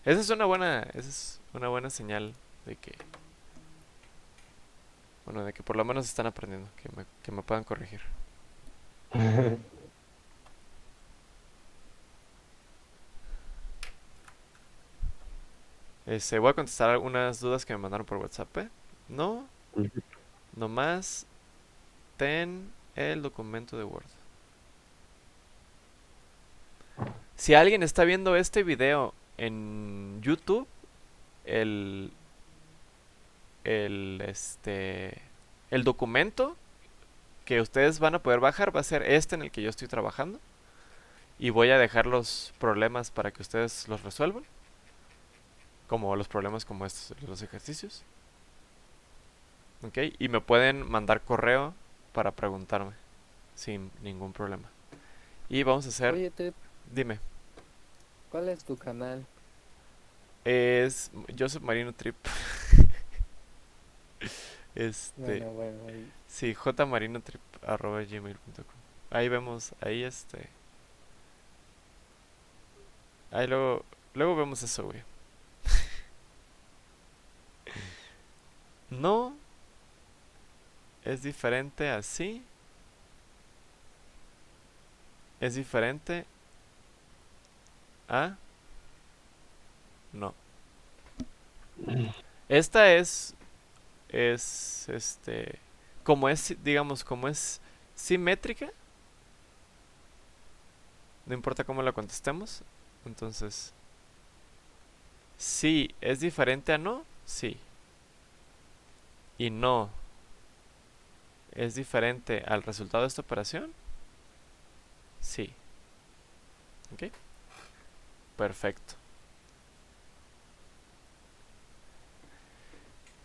Esa es una buena señal de que, bueno, de que por lo menos están aprendiendo, que me puedan corregir. Voy a contestar algunas dudas que me mandaron por WhatsApp. No, nomás ten el documento de Word. Si alguien está viendo este video en YouTube, el el documento que ustedes van a poder bajar va a ser este en el que yo estoy trabajando. Y voy a dejar los problemas para que ustedes los resuelvan. Como los problemas como estos, los ejercicios. Ok, y me pueden mandar correo para preguntarme sin ningún problema. Y vamos a hacer, Oye, Trip, dime, ¿cuál es tu canal? es Joseph Marino Trip. Bueno, ahí. Sí, jmarinotrip@gmail.com. Ahí vemos, ahí luego vemos eso, güey. No es diferente así. Es diferente a no. Esta como es, digamos, como es simétrica, no importa cómo la contestemos, entonces, sí, es diferente a no, sí. Y no es diferente al resultado de esta operación, sí. ¿Ok? Perfecto.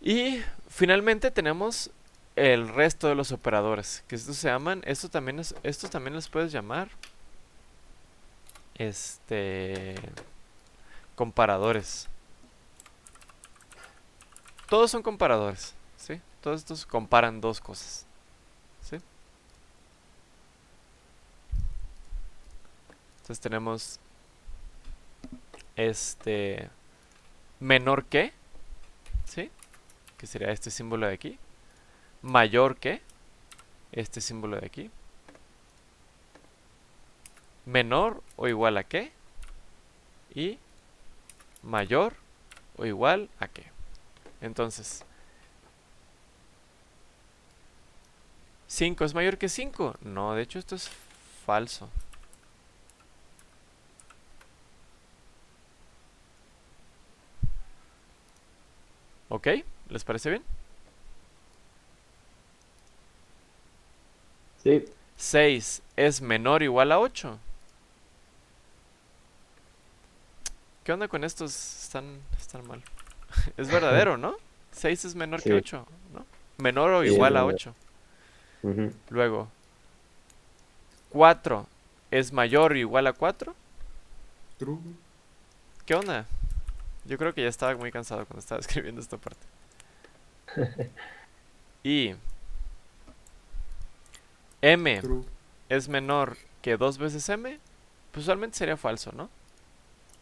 Y finalmente tenemos el resto de los operadores, que estos se llaman, estos también los puedes llamar comparadores. Todos son comparadores, ¿sí? Todos estos comparan dos cosas, ¿sí? Entonces tenemos menor que, ¿sí? Que sería este símbolo de aquí. Mayor que este símbolo de aquí. Menor o igual a qué. Y mayor o igual a qué. Entonces, 5 es mayor que 5. No, de hecho esto es falso. ¿Ok? ¿Les parece bien? Sí. 6 es menor o igual a 8. ¿Qué onda con estos? Están mal. Es verdadero, ¿no? 6 es menor que Sí. 8, ¿no? Menor o Sí, igual es a verdad. 8. Ujú. Luego, 4 es mayor o igual a 4. True. ¿Qué onda? Yo creo que ya estaba muy cansado cuando estaba escribiendo esta parte. Y M True. es menor que 2 veces M. Pues usualmente sería falso, ¿no?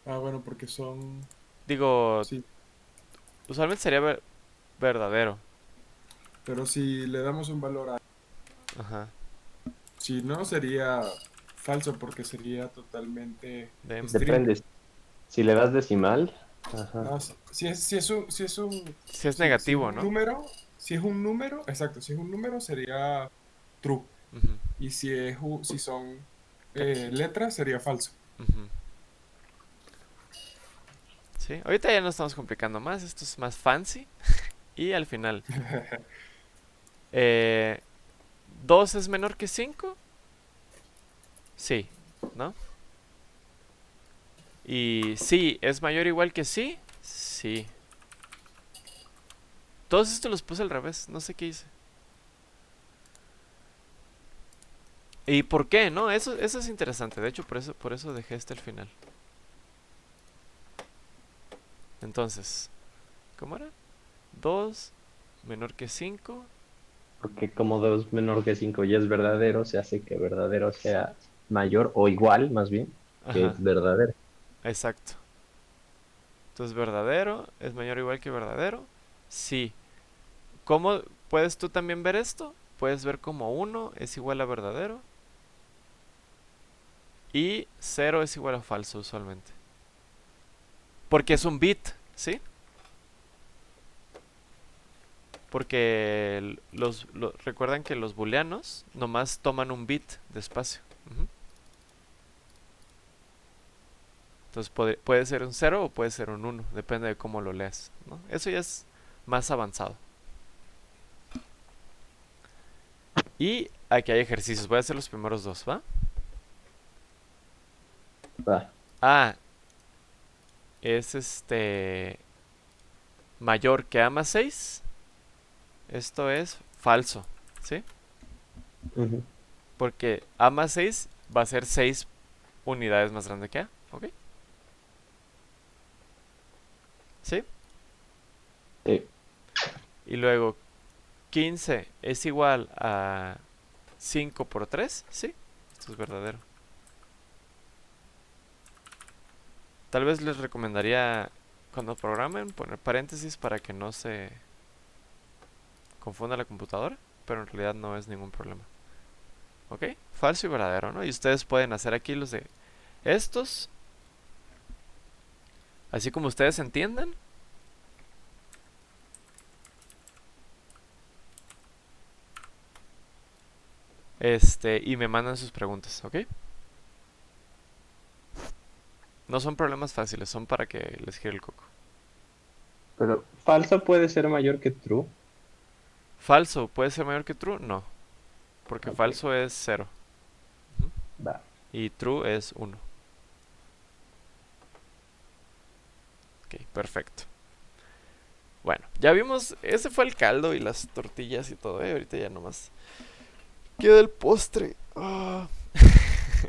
Ah, bueno, porque son... Digo, Sí, usualmente sería verdadero. pero si le damos un valor a... Ajá. Si no, sería falso porque sería totalmente De M. string. Depende. Si le das decimal, ajá. No, si Si es es negativo, un ¿no? número, si es un número, exacto, si es un número sería true. Ujú, Y si son letras sería falso. ujú. Sí, ahorita ya no estamos complicando más. Esto es más fancy. Y al final, 2 es menor que 5. Sí, ¿no? Y sí, ¿es mayor o igual que sí? Sí. Todos estos los puse al revés, no sé qué hice. ¿Y por qué? No, eso es interesante. De hecho, por eso dejé este al final. Entonces, ¿cómo era? 2 menor que 5. Porque como 2 menor que 5 ya es verdadero, se hace que verdadero sea mayor o igual, más bien, que Ajá, verdadero. exacto. Entonces, verdadero es mayor o igual que verdadero. Sí. ¿Cómo puedes tú también ver esto? Puedes ver como 1 es igual a verdadero. Y 0 es igual a falso usualmente. Porque es un bit, ¿sí? Porque recuerdan que los booleanos nomás toman un bit de espacio. Entonces puede ser un 0 o puede ser un 1, depende de cómo lo leas, ¿no? Eso ya es más avanzado. Y aquí hay ejercicios, voy a hacer los primeros dos, ¿va? Va. A es mayor que A más 6. Esto es falso, ¿sí? Ujú. Porque A más 6 va a ser 6 unidades más grande que A, ¿ok? ¿Sí? Sí. Y luego 15 es igual a 5 por 3, ¿sí? Esto es verdadero. Tal vez les recomendaría cuando programen poner paréntesis para que no se confunda la computadora, pero en realidad no es ningún problema. ¿Ok? Falso y verdadero, ¿no? Y ustedes pueden hacer aquí los de estos, así como ustedes entiendan. Y me mandan sus preguntas, ¿ok? No son problemas fáciles, son para que les gire el coco. Pero falso puede ser mayor que true. ¿Falso puede ser mayor que true? No, porque Ok. falso es 0 Va. y true es 1. Ok, perfecto. Bueno, ya vimos, ese fue el caldo y las tortillas y todo, ahorita ya nomás queda el postre. Ah.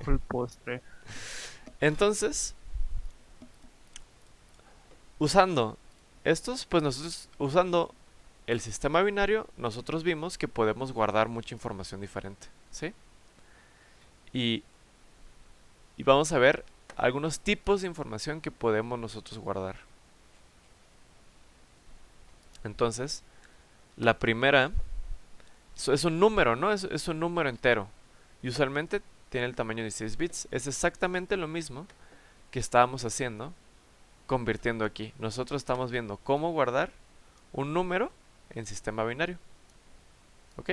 El postre. Entonces, usando estos, pues nosotros, usando el sistema binario, nosotros vimos que podemos guardar mucha información diferente, ¿sí? Y vamos a ver algunos tipos de información que podemos nosotros guardar. Entonces, la primera es un número, ¿no? Es un número entero. Y usualmente tiene el tamaño de 16 bits. Es exactamente lo mismo que estábamos haciendo convirtiendo aquí. Nosotros estamos viendo cómo guardar un número en sistema binario. ¿Ok?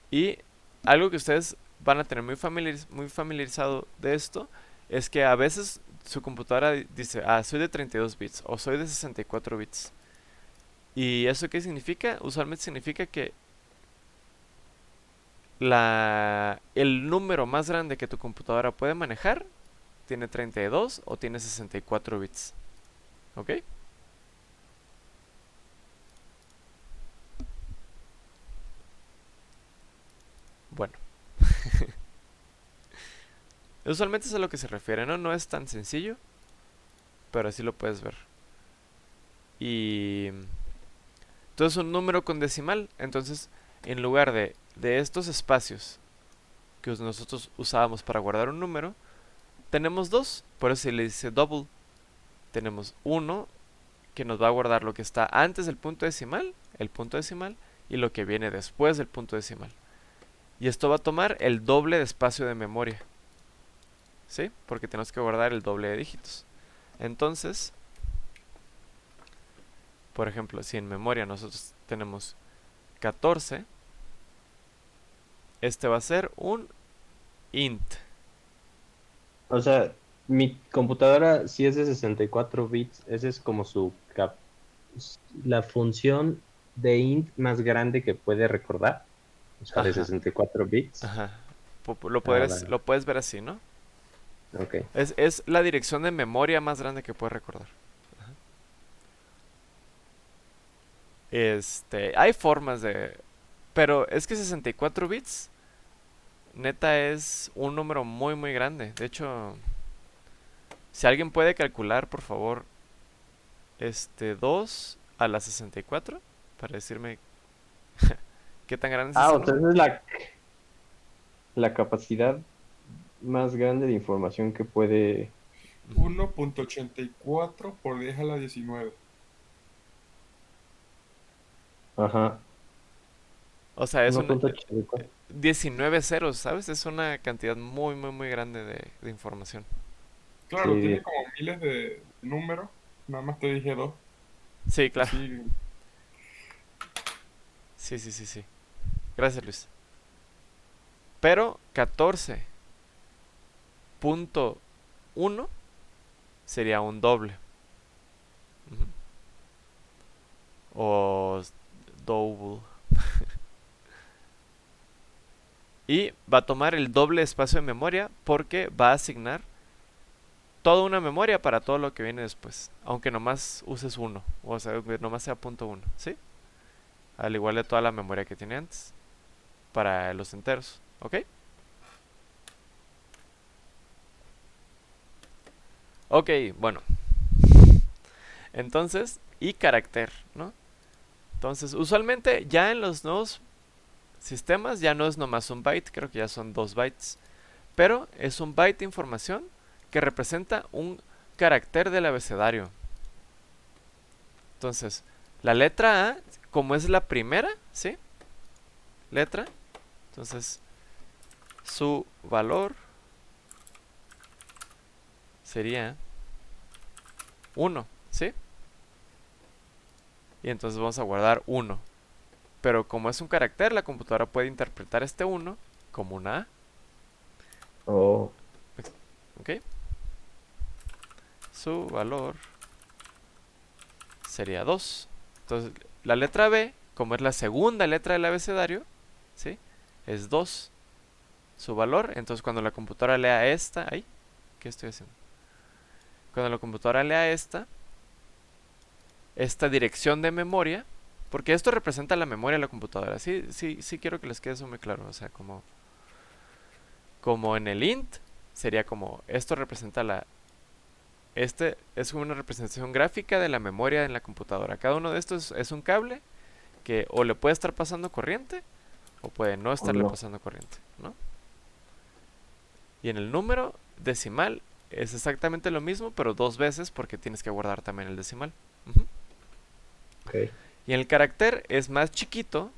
Y algo que ustedes van a tener muy familiarizado de esto es que a veces su computadora dice, soy de 32 bits o soy de 64 bits. ¿Y eso qué significa? Usualmente significa que el número más grande que tu computadora puede manejar tiene 32 o tiene 64 bits. ¿Ok? Bueno. Usualmente es a lo que se refiere, ¿no? No es tan sencillo, pero así lo puedes ver. Y entonces un número con decimal, entonces en lugar de estos espacios que nosotros usábamos para guardar un número, tenemos dos, por eso se le dice double. Tenemos uno que nos va a guardar lo que está antes del punto decimal, el punto decimal, y lo que viene después del punto decimal. Y esto va a tomar el doble de espacio de memoria, ¿sí? Porque tenemos que guardar el doble de dígitos. Entonces, por ejemplo, si en memoria nosotros tenemos 14, este va a ser un int. O sea, mi computadora si es de 64 bits, esa es como la función de int más grande que puede recordar. O sea, de Ajá. 64 bits. Ajá. Vale. Lo puedes ver así, ¿no? Ok. Es la dirección de memoria más grande que puedes recordar. Ajá. Hay formas de... Pero es que 64 bits, neta, es un número muy, muy grande. De hecho, si alguien puede calcular, por favor, 2 a la 64, para decirme qué tan grande es ese O sea, número. esa es la capacidad más grande de información que puede... 1.84 por 10 a la 19. Ajá, O sea, es uno un punto ochenta y cuatro. 19 ceros, ¿sabes? Es una cantidad muy, muy, muy grande de información. Claro, Sí, tiene como miles de números. Nada más te dije dos. Sí, Que claro. sí, Sí, sí, sí, sí. Gracias, Luis. Pero 14.1 sería un doble. Ujú. O double. Y va a tomar el doble espacio de memoria porque va a asignar toda una memoria para todo lo que viene después. Aunque nomás uses uno. O sea, que nomás sea punto uno. ¿Sí? Al igual de toda la memoria que tiene antes. Para los enteros. ¿Ok? Ok, bueno. Entonces, y carácter, ¿no? Entonces, usualmente ya en los nuevos sistemas ya no es nomás un byte, creo que ya son 2 bytes. Pero es un byte de información que representa un carácter del abecedario. Entonces, la letra A, como es la primera, ¿sí? Letra. Entonces, su valor sería 1, ¿sí? Y entonces vamos a guardar 1. Pero como es un carácter, la computadora puede interpretar este 1 como una A. Oh, ¿Ok? Su valor sería 2. Entonces, la letra B, como es la segunda letra del abecedario, ¿sí? Es 2. Su valor. Entonces, cuando la computadora lea esta... ¡Ay! ¿Qué estoy haciendo? Cuando la computadora lea esta dirección de memoria, porque esto representa la memoria de la computadora. Sí, sí, sí quiero que les quede eso muy claro. O sea, como en el int, sería como, esto representa este es una representación gráfica de la memoria en la computadora. Cada uno de estos es un cable que o le puede estar pasando corriente o puede no estarle no. pasando corriente, ¿no? Y en el número decimal es exactamente lo mismo, pero 2 veces porque tienes que guardar también el decimal. Ujú. Ok. Y en el carácter es más chiquito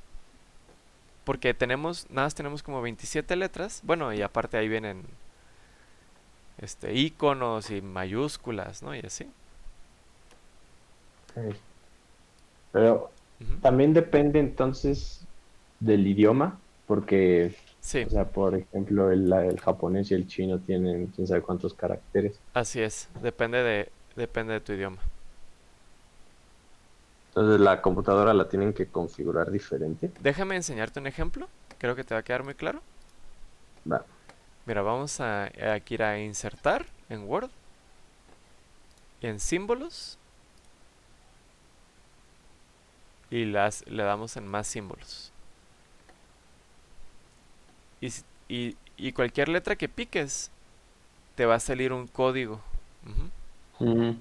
porque nada más tenemos como 27 letras. Bueno, y aparte ahí vienen iconos y mayúsculas, ¿no? Y así. Ok. Pero Ujú. también depende entonces del idioma, porque, Sí, o sea, por ejemplo, el japonés y el chino tienen quién sabe cuántos caracteres. así es. Depende de tu idioma. Entonces la computadora la tienen que configurar diferente. Déjame enseñarte un ejemplo. Creo que te va a quedar muy claro. Va. Mira, vamos a aquí ir a insertar en Word. Y en símbolos. Y le damos en más símbolos. Y cualquier letra que piques, te va a salir un código. Ujú. Ujú.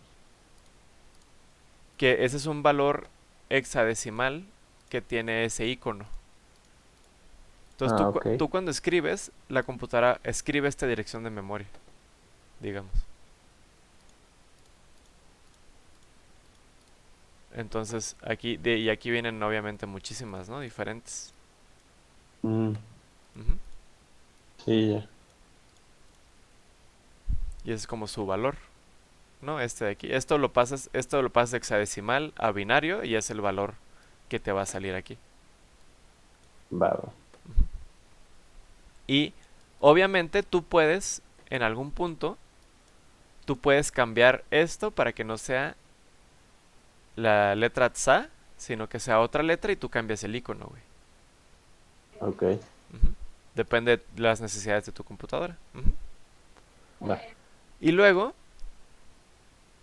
Que ese es un valor hexadecimal que tiene ese icono. Entonces Ah, ok. tú cuando escribes, la computadora escribe esta dirección de memoria, digamos. Entonces y aquí vienen obviamente muchísimas, ¿no? Diferentes. Mm, Ujú. sí, ya. Y ese es como su valor, ¿no? Este de aquí. Esto lo pasas de hexadecimal a binario y es el valor que te va a salir aquí. Va, va. Ujú. Y obviamente tú puedes, en algún punto, tú puedes cambiar esto para que no sea la letra tsa, sino que sea otra letra y tú cambias el icono, güey. Ok. Ujú. Depende de las necesidades de tu computadora. Ujú. Va. Y luego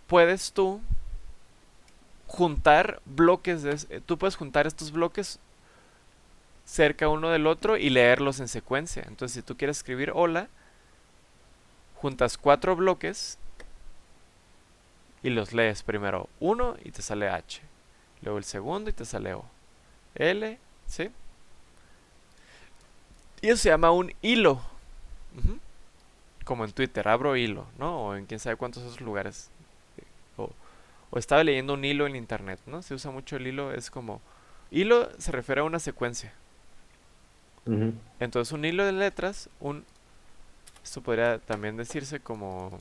puedes tú juntar bloques tú puedes juntar estos bloques cerca uno del otro y leerlos en secuencia. Entonces, si tú quieres escribir hola, juntas 4 bloques y los lees primero uno y te sale H, luego el segundo y te sale O, L, ¿sí? Y eso se llama un hilo. Ujú. como en Twitter, abro hilo, ¿no? O en quién sabe cuántos otros lugares. O, o estaba leyendo un hilo en internet, ¿no? Se usa mucho el hilo, es como... Hilo se refiere a una secuencia. Ujú. Entonces un hilo de letras, esto podría también decirse como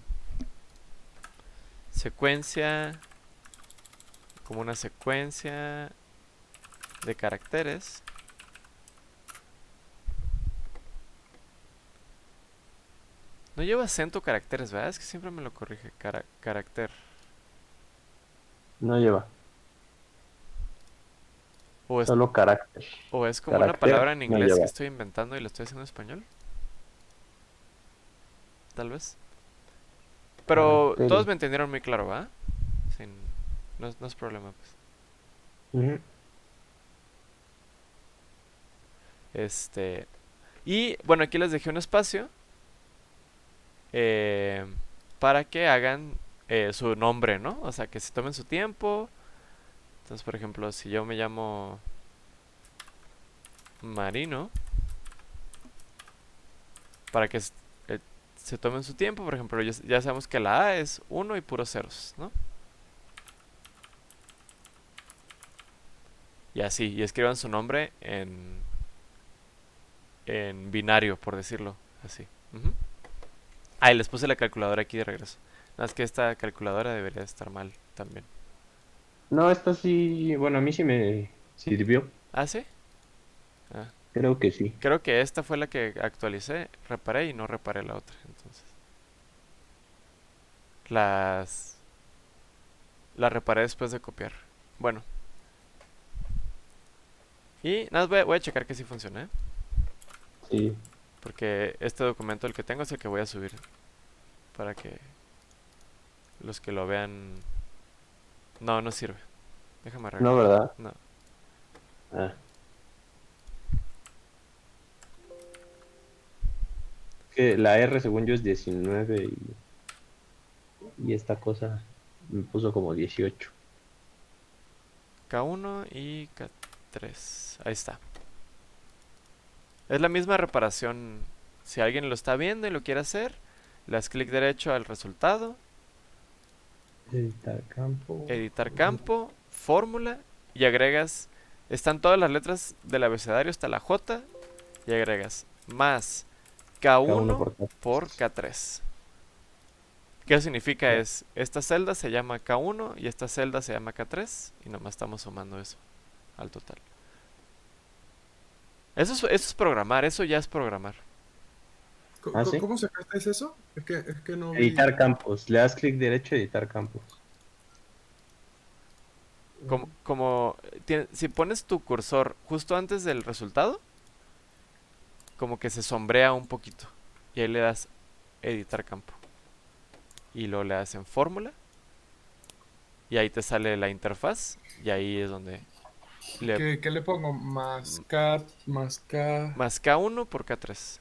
secuencia, como una secuencia de caracteres. No lleva acento caracteres, ¿verdad? Es que siempre me lo corrige. Carácter. No lleva, O es, solo carácter. o es como una Carácter palabra en no inglés que lleva. estoy inventando y lo estoy haciendo en español. Tal vez. Pero Caracteres. todos me entendieron muy claro, ¿va? Sin, no es problema, pues. Ujú. Y bueno, aquí les dejé un espacio eh, para que hagan su nombre, ¿no? O sea, que se tomen su tiempo. Entonces, por ejemplo, si yo me llamo Marino, para que se tomen su tiempo, por ejemplo, ya sabemos que la A es 1 y puros ceros, ¿no? Y así, y escriban su nombre en binario, por decirlo así. Ujú. Ah, y les puse la calculadora aquí de regreso. Nada más que esta calculadora debería estar mal también. No, esta sí, bueno, a mí sí me sirvió. ¿Ah, sí? Ah, Creo que sí. creo que esta fue la que actualicé, reparé y no reparé la otra. Entonces, las, las reparé después de copiar. Bueno, y nada, voy a checar que sí funciona, ¿eh? Sí. Porque este documento, el que tengo, es el que voy a subir para que los que lo vean... No, no sirve. Déjame arreglar. No, ¿verdad? No. Ah. Que la R según yo es 19 y esta cosa me puso como 18. K1 y K3. Ahí está. Es la misma reparación. Si alguien lo está viendo y lo quiere hacer, le das clic derecho al resultado, Editar campo. editar campo, fórmula y agregas. Están todas las letras del abecedario hasta la J y agregas más K1 K1 por K. por K3. ¿Qué significa? Ya. Es esta celda se llama K1 y esta celda se llama K3 y nomás estamos sumando eso al total. Eso es programar, eso ya es programar. Ah, ¿sí? ¿Cómo sacaste eso? Es que no vi. Editar campos. Le das clic derecho, editar campos. Si pones tu cursor justo antes del resultado, como que se sombrea un poquito. Y ahí le das editar campo. Y luego le das en fórmula. Y ahí te sale la interfaz. Y ahí es donde ¿Qué le pongo? Más K, más K. más K1 por K3.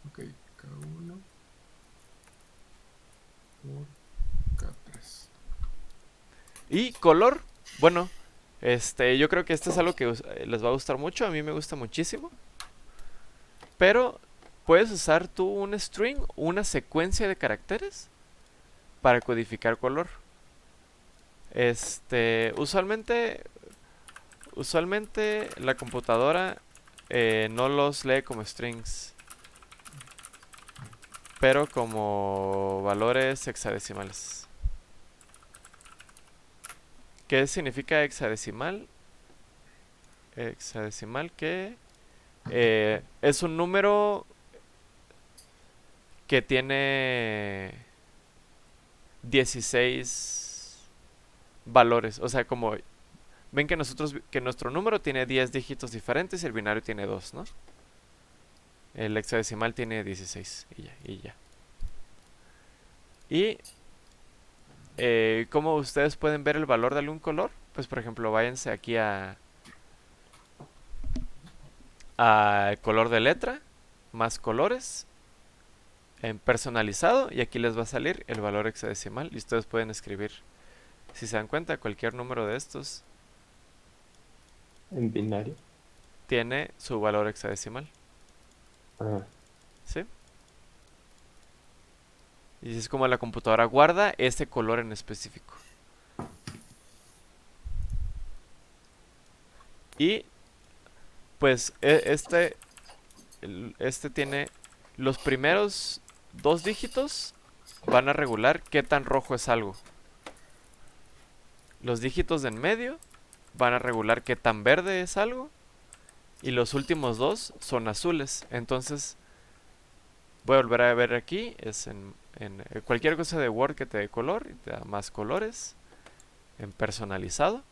Ok, K1 por K3. Y color, bueno, yo creo que esto es algo que les va a gustar mucho. A mí me gusta muchísimo. Pero puedes usar tú un string, una secuencia de caracteres para codificar color. Usualmente la computadora no los lee como strings, pero como valores hexadecimales. ¿Qué significa hexadecimal? Hexadecimal que es un número que tiene 16 valores. O sea, como ven que nuestro número tiene 10 dígitos diferentes y el binario tiene 2, ¿no? El hexadecimal tiene 16 y ya. Y ¿cómo ustedes pueden ver el valor de algún color? Pues por ejemplo, váyanse aquí a color de letra, más colores, en personalizado, y aquí les va a salir el valor hexadecimal y ustedes pueden escribir, si se dan cuenta, cualquier número de estos En binario. tiene su valor hexadecimal. Ah. ¿Sí? Y es como la computadora guarda ese color en específico. Y pues este tiene los primeros 2 dígitos van a regular qué tan rojo es algo. Los dígitos de en medio van a regular qué tan verde es algo. Y los últimos 2 son azules. Entonces voy a volver a ver aquí. Es en cualquier cosa de Word que te dé color y te da más colores. En personalizado.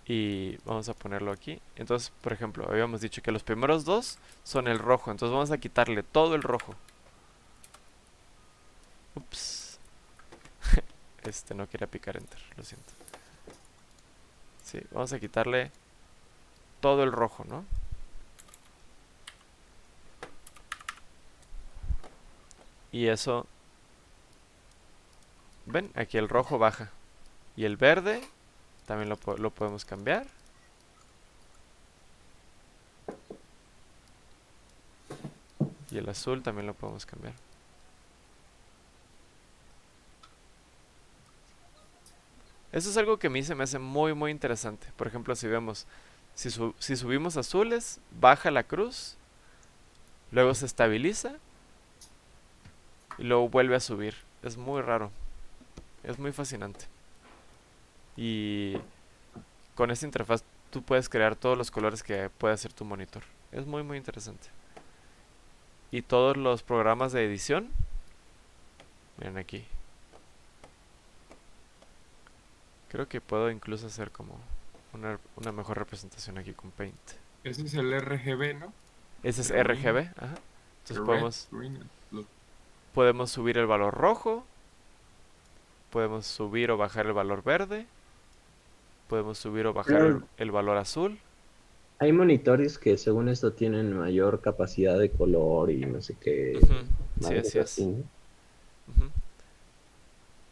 Y vamos a ponerlo aquí. Entonces, por ejemplo, habíamos dicho que los primeros 2 son el rojo. Entonces vamos a quitarle todo el rojo. Ups. No quería picar enter, lo siento. Sí, vamos a quitarle todo el rojo, ¿no? Y eso... ¿Ven? Aquí el rojo baja. Y el verde también lo podemos cambiar. Y el azul también lo podemos cambiar. Eso es algo que a mí se me hace muy muy interesante. Por ejemplo, si vemos, si subimos azules, baja la cruz, luego se estabiliza y luego vuelve a subir. Es muy raro. Es muy fascinante. Y con esta interfaz tú puedes crear todos los colores que puede hacer tu monitor. Es muy muy interesante. Y todos los programas de edición, miren aquí. Creo que puedo incluso hacer como una mejor representación aquí con Paint. Ese es el RGB, ¿no? Ese es El RGB, green. ajá. Entonces El podemos, red, green, blue. podemos subir el valor rojo. Podemos subir o bajar el valor verde. Podemos subir o bajar el valor azul. Hay monitores que según esto tienen mayor capacidad de color y no sé qué. Ujú, sí, madres así es. así, ¿no? Ujú.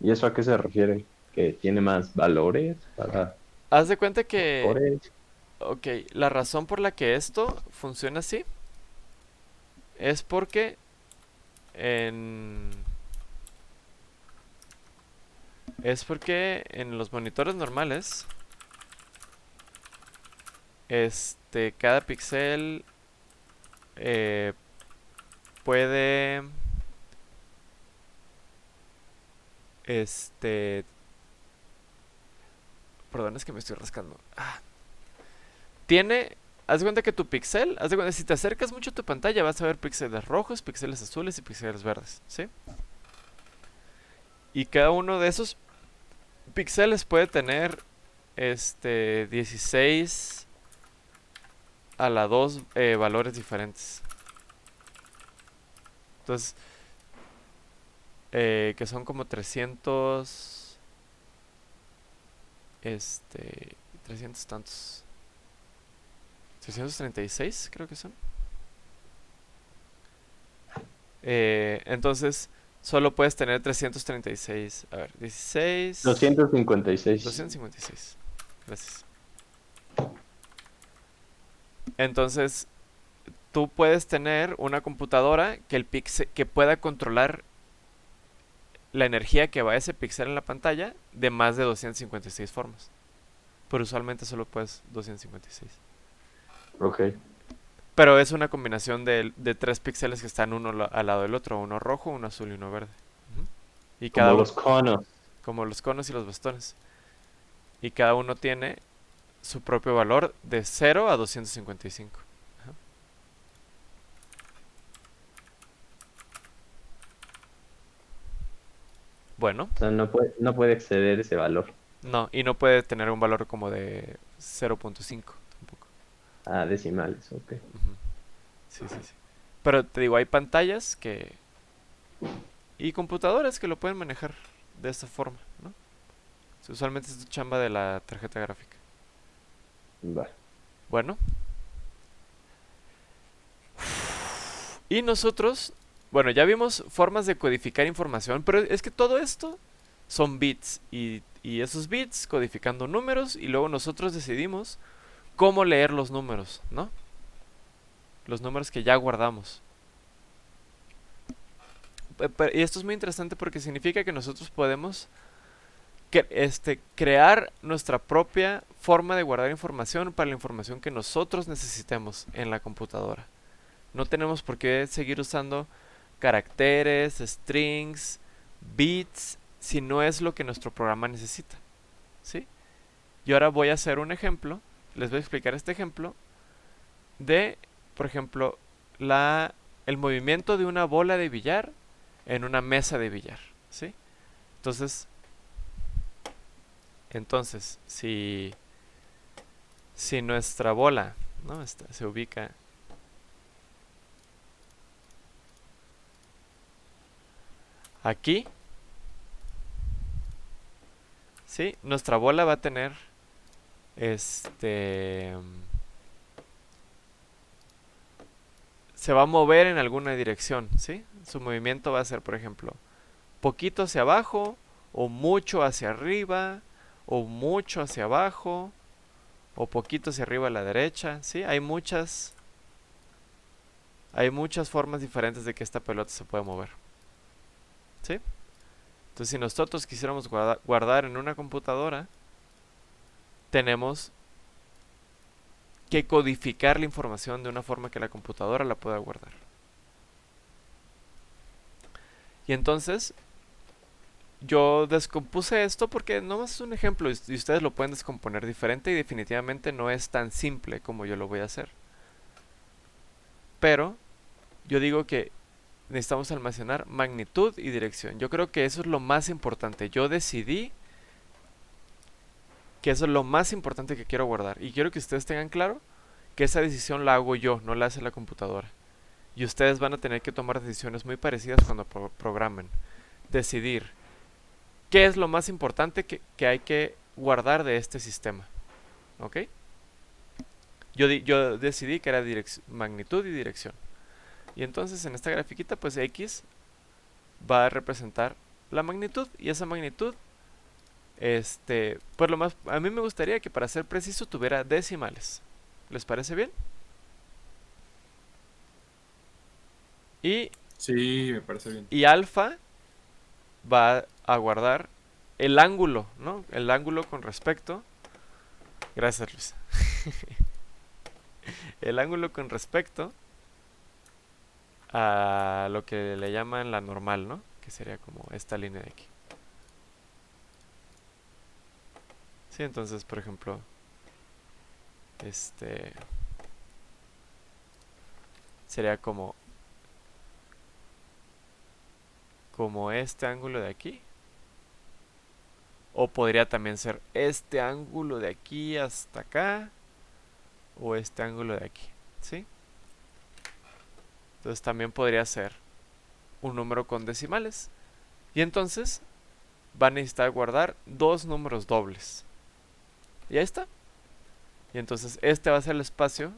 ¿Y eso a qué se refiere? ¿Que tiene más valores para Haz de cuenta que, colores? ok, la razón por la que esto funciona así es porque en los monitores normales, cada píxel puede, perdón, es que me estoy rascando. Haz de cuenta que tu píxel, haz de cuenta, si te acercas mucho a tu pantalla vas a ver píxeles rojos, píxeles azules y píxeles verdes, ¿sí? Y cada uno de esos píxeles puede tener 16 a la 2 valores diferentes. Entonces, que son como 300 tantos, 336 creo que son. Entonces solo puedes tener 336. A ver, 16 256. 256. Gracias. Entonces tú puedes tener una computadora que pueda controlar la energía que va a ese píxel en la pantalla de más de 256 formas. Pero usualmente solo puedes 256. Ok. Pero es una combinación de 3 píxeles que están uno al lado del otro. Uno rojo, uno azul y uno verde. Y Como los conos. como los conos y los bastones. Y cada uno tiene su propio valor de 0 a 255. Ajá. Bueno, O sea, no puede exceder ese valor. no, y no puede tener un valor como de 0.5 tampoco. Ah, decimales, ok. Ujú. Sí, sí, sí. Pero te digo, hay pantallas y computadoras que lo pueden manejar de esta forma, ¿no? Usualmente es tu chamba de la tarjeta gráfica. Va. Bueno. Y nosotros, bueno, ya vimos formas de codificar información, pero es que todo esto son bits y esos bits codificando números y luego nosotros decidimos cómo leer los números, ¿no? Los números que ya guardamos. y esto es muy interesante porque significa que nosotros podemos crear nuestra propia forma de guardar información para la información que nosotros necesitemos en la computadora. No tenemos por qué seguir usando caracteres, strings, bits, si no es lo que nuestro programa necesita, ¿sí? Y ahora voy a hacer un ejemplo, les voy a explicar este ejemplo de, por ejemplo, el movimiento de una bola de billar en una mesa de billar, ¿sí? Entonces, si nuestra bola, ¿no? se ubica aquí, ¿sí? Nuestra bola va a tener se va a mover en alguna dirección, ¿sí? Su movimiento va a ser, por ejemplo, poquito hacia abajo, o mucho hacia arriba, o mucho hacia abajo, o poquito hacia arriba a la derecha, ¿sí? Hay muchas formas diferentes de que esta pelota se pueda mover, ¿sí? Entonces, si nosotros quisiéramos guardar en una computadora, tenemos que codificar la información de una forma que la computadora la pueda guardar. Y entonces, yo descompuse esto porque nomás es un ejemplo y ustedes lo pueden descomponer diferente y definitivamente no es tan simple como yo lo voy a hacer. Pero yo digo que necesitamos almacenar magnitud y dirección. Yo creo que eso es lo más importante. Yo decidí que eso es lo más importante que quiero guardar. Y quiero que ustedes tengan claro que esa decisión la hago yo, no la hace la computadora. Y ustedes van a tener que tomar decisiones muy parecidas cuando programen. Decidir qué es lo más importante que hay que guardar de este sistema. ¿Ok? Yo decidí que era magnitud y dirección. Y entonces en esta grafiquita, pues X va a representar la magnitud. Y esa magnitud, pues a mí me gustaría que para ser preciso tuviera decimales. ¿Les parece bien? Sí, me parece bien. Y alfa va a guardar el ángulo, ¿no? El ángulo con respecto. Gracias, Luis. El ángulo con respecto a lo que le llaman la normal, ¿no? Que sería como esta línea de aquí. Sí, entonces, por ejemplo, sería como este ángulo de aquí. O podría también ser este ángulo de aquí hasta acá. O este ángulo de aquí, ¿sí? Entonces también podría ser un número con decimales. Y entonces va a necesitar guardar dos números dobles. Y ahí está. Y entonces este va a ser el espacio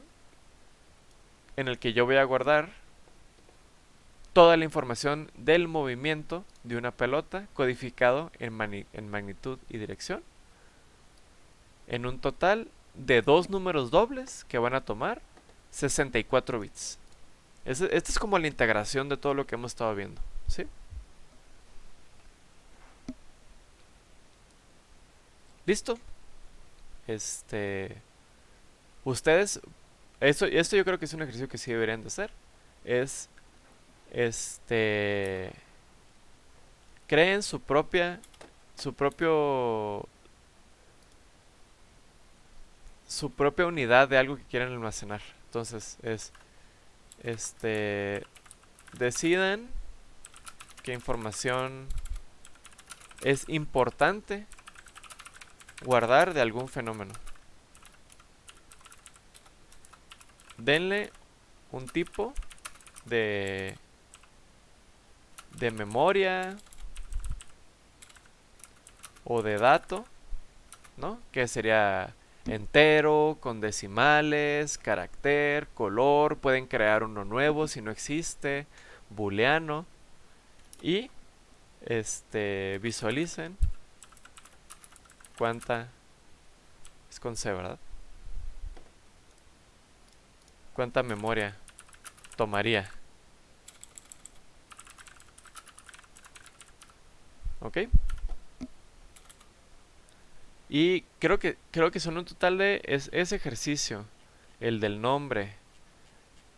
en el que yo voy a guardar toda la información del movimiento de una pelota codificado en magnitud y dirección, en un total de dos números dobles que van a tomar 64 bits. Esta es como la integración de todo lo que hemos estado viendo, ¿sí? ¿Listo? Ustedes, esto yo creo que es un ejercicio que sí deberían de hacer. Es creen su propia unidad de algo que quieren almacenar. Entonces decidan qué información es importante guardar de algún fenómeno. Denle un tipo de memoria o de dato, ¿no? Que sería entero, con decimales, carácter, color. Pueden crear uno nuevo si no existe, booleano. Y visualicen cuánta es con C, ¿verdad? Cuánta memoria tomaría ¿Ok? Y creo que son un total de ese ejercicio, el del nombre,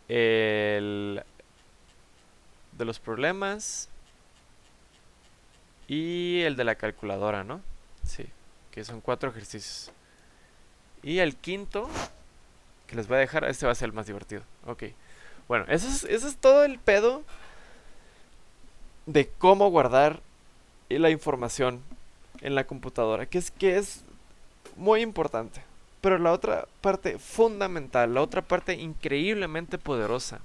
el de los problemas y el de la calculadora, ¿no? Sí, que son 4 ejercicios. Y el quinto, que les voy a dejar, este va a ser el más divertido. Ok. Bueno, eso es todo el pedo de cómo guardar la información en la computadora, que es muy importante. Pero la otra parte fundamental, la otra parte increíblemente poderosa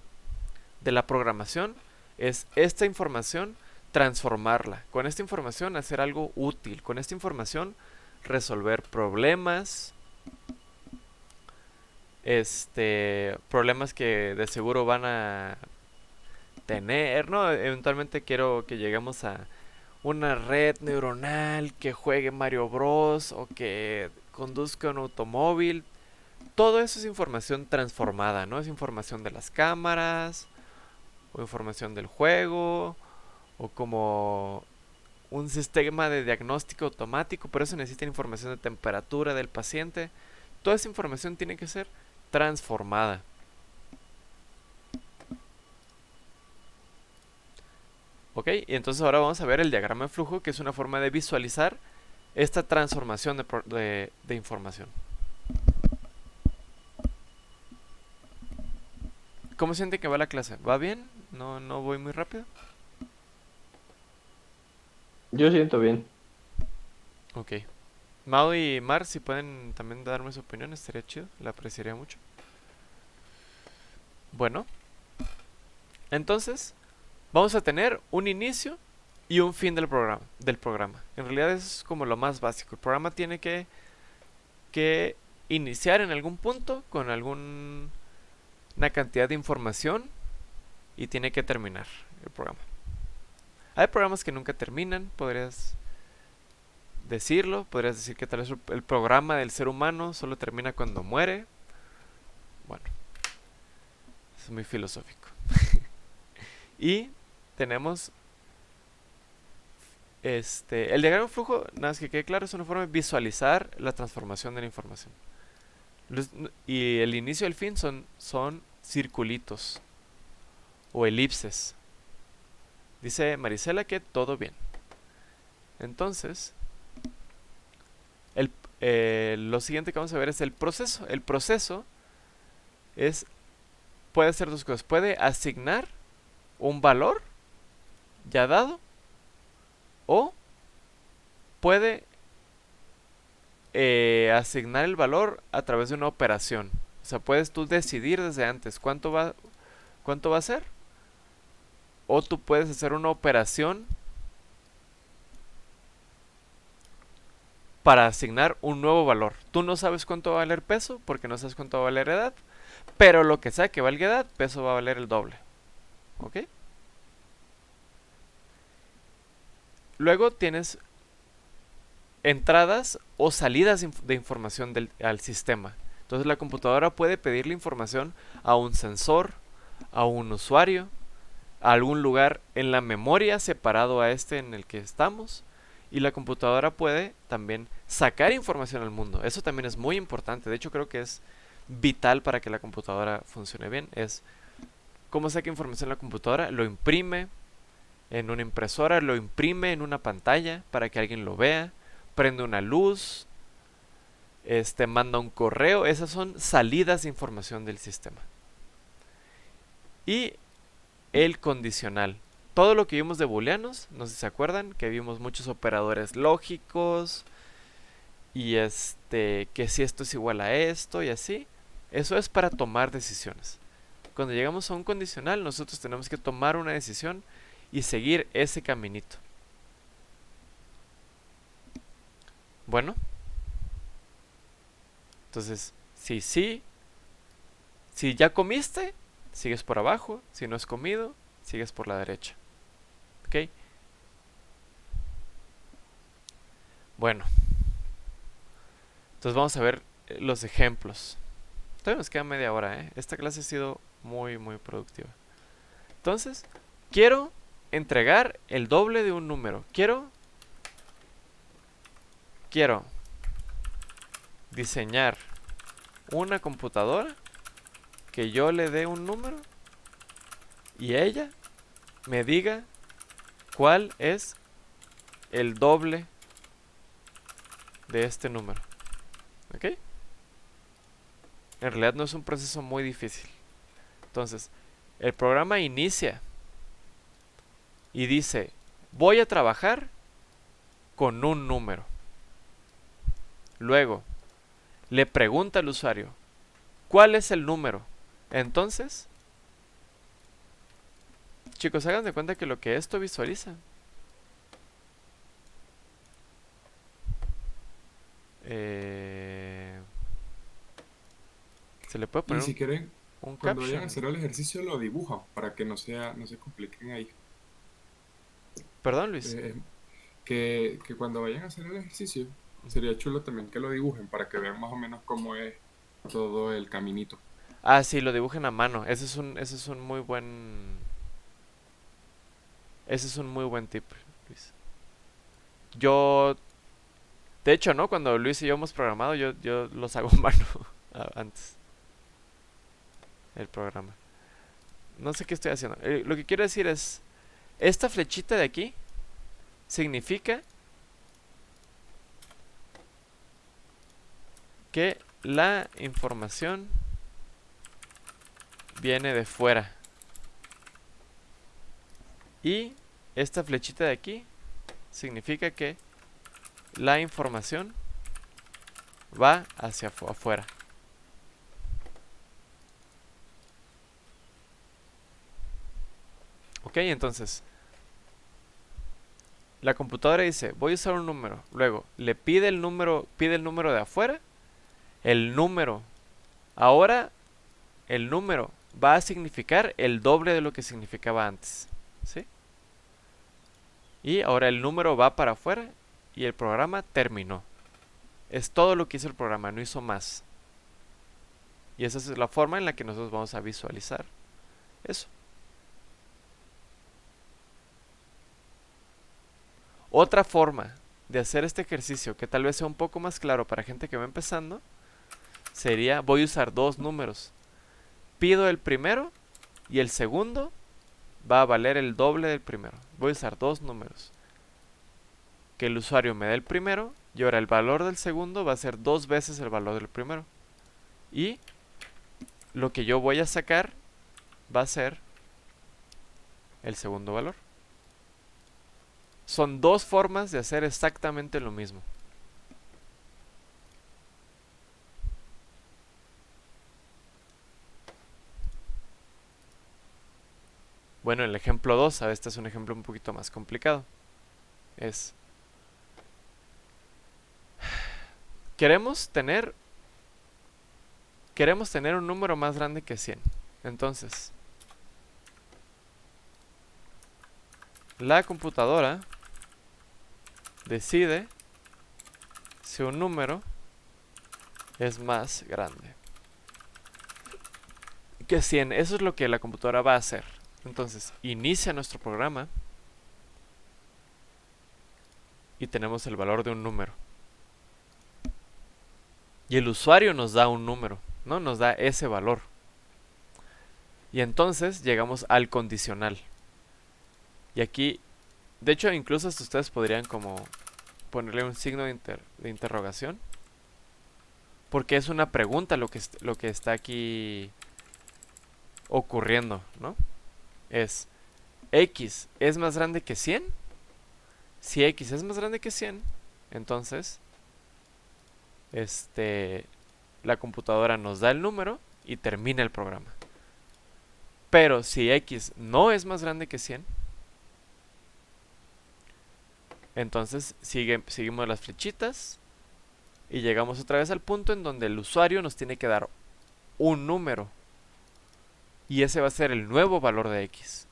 de la programación es esta información transformarla. Con esta información hacer algo útil. Con esta información resolver problemas. Problemas que de seguro van a tener, ¿no? Eventualmente quiero que lleguemos a una red neuronal que juegue Mario Bros. O que conduzca un automóvil. Todo eso es información transformada, ¿no? Es información de las cámaras, o información del juego, o como un sistema de diagnóstico automático. Por eso necesita información de temperatura del paciente. Toda esa información tiene que ser transformada. Ok, y entonces ahora vamos a ver el diagrama de flujo, que es una forma de visualizar esta transformación de información. ¿Cómo sienten que va la clase? ¿Va bien? ¿No voy muy rápido? Yo siento bien. Ok. Mau y Mar, si pueden también darme su opinión, estaría chido, la apreciaría mucho. Bueno, entonces vamos a tener un inicio y un fin del programa. En realidad es como lo más básico. El programa tiene que iniciar en algún punto con alguna cantidad de información y tiene que terminar el programa. Hay programas que nunca terminan, podrías decirlo. Podrías decir que tal vez el programa del ser humano solo termina cuando muere. Bueno, es muy filosófico. Y tenemos el diagrama de flujo, nada más que quede claro, es una forma de visualizar la transformación de la información. Y el inicio y el fin son circulitos o elipses. Dice Marisela que todo bien. Entonces, lo siguiente que vamos a ver es el proceso. El proceso puede hacer dos cosas. Puede asignar un valor ya dado, o puede asignar el valor a través de una operación. O sea, puedes tú decidir desde antes cuánto va a ser, o tú puedes hacer una operación para asignar un nuevo valor. Tú no sabes cuánto va a valer peso porque no sabes cuánto va a valer edad, pero lo que sea que valga edad, peso va a valer el doble. ¿Ok? Luego tienes entradas o salidas de información al sistema. Entonces la computadora puede pedirle información a un sensor, a un usuario, a algún lugar en la memoria separado a en el que estamos. Y la computadora puede también sacar información al mundo. Eso también es muy importante. De hecho, creo que es vital para que la computadora funcione bien. Es cómo saca información la computadora. Lo imprime en una impresora, lo imprime en una pantalla para que alguien lo vea. Prende una luz. Manda un correo. Esas son salidas de información del sistema. Y el condicional. Todo lo que vimos de booleanos, no sé si se acuerdan, que vimos muchos operadores lógicos y que si esto es igual a esto y así. Eso es para tomar decisiones. Cuando llegamos a un condicional, nosotros tenemos que tomar una decisión y seguir ese caminito. Bueno, entonces, si ya comiste, sigues por abajo. Si no has comido, sigues por la derecha. ¿Ok? Bueno, entonces vamos a ver los ejemplos. Todavía nos queda media hora, ¿eh? Esta clase ha sido muy, muy productiva. Entonces, quiero entregar el doble de un número. Quiero quiero diseñar una computadora que yo le dé un número y ella me diga cuál es el doble de este número. ¿Ok? En realidad no es un proceso muy difícil. Entonces, el programa inicia y dice, voy a trabajar con un número. Luego, le pregunta al usuario, ¿cuál es el número? Entonces, chicos, hagan de cuenta que lo que esto visualiza se le puede Y poner si quieren, un cuando vayan a caption. hacer el ejercicio lo dibujan para que no se compliquen ahí. Perdón, Luis. Que cuando vayan a hacer el ejercicio, sería chulo también que lo dibujen para que vean más o menos cómo es todo el caminito. Ah, sí, lo dibujen a mano. Ese es un muy buen... Ese es un muy buen tip, Luis. Yo... De hecho, ¿no? Cuando Luis y yo hemos programado, yo los hago a mano antes. El programa. No sé qué estoy haciendo. Lo que quiero decir es... Esta flechita de aquí significa que la información viene de fuera. Y esta flechita de aquí significa que la información va hacia afuera. Ok, entonces la computadora dice, voy a usar un número. Luego le pide el número de afuera. El número. Ahora el número va a significar el doble de lo que significaba antes. ¿Sí? Y ahora el número va para afuera y el programa terminó. Es todo lo que hizo el programa, no hizo más. Y esa es la forma en la que nosotros vamos a visualizar eso. Otra forma de hacer este ejercicio que tal vez sea un poco más claro para gente que va empezando sería, voy a usar dos números. Pido el primero y el segundo va a valer el doble del primero. Voy a usar dos números. Que el usuario me dé el primero y ahora el valor del segundo va a ser 2 veces el valor del primero. Y lo que yo voy a sacar va a ser el segundo valor. Son dos formas de hacer exactamente lo mismo. Bueno, el ejemplo 2, este es un ejemplo un poquito más complicado. Queremos tener un número más grande que 100. Entonces, la computadora decide si un número es más grande que 100. Eso es lo que la computadora va a hacer. Entonces, inicia nuestro programa y tenemos el valor de un número. Y el usuario nos da un número, ¿no? Nos da ese valor. Y entonces llegamos al condicional. Y aquí, de hecho, incluso hasta ustedes podrían como ponerle un signo de interrogación. Porque es una pregunta lo que está aquí ocurriendo, ¿no? Es, ¿X es más grande que 100? Si X es más grande que 100, entonces la computadora nos da el número y termina el programa. Pero si X no es más grande que 100, entonces seguimos las flechitas y llegamos otra vez al punto en donde el usuario nos tiene que dar un número. Y ese va a ser el nuevo valor de X.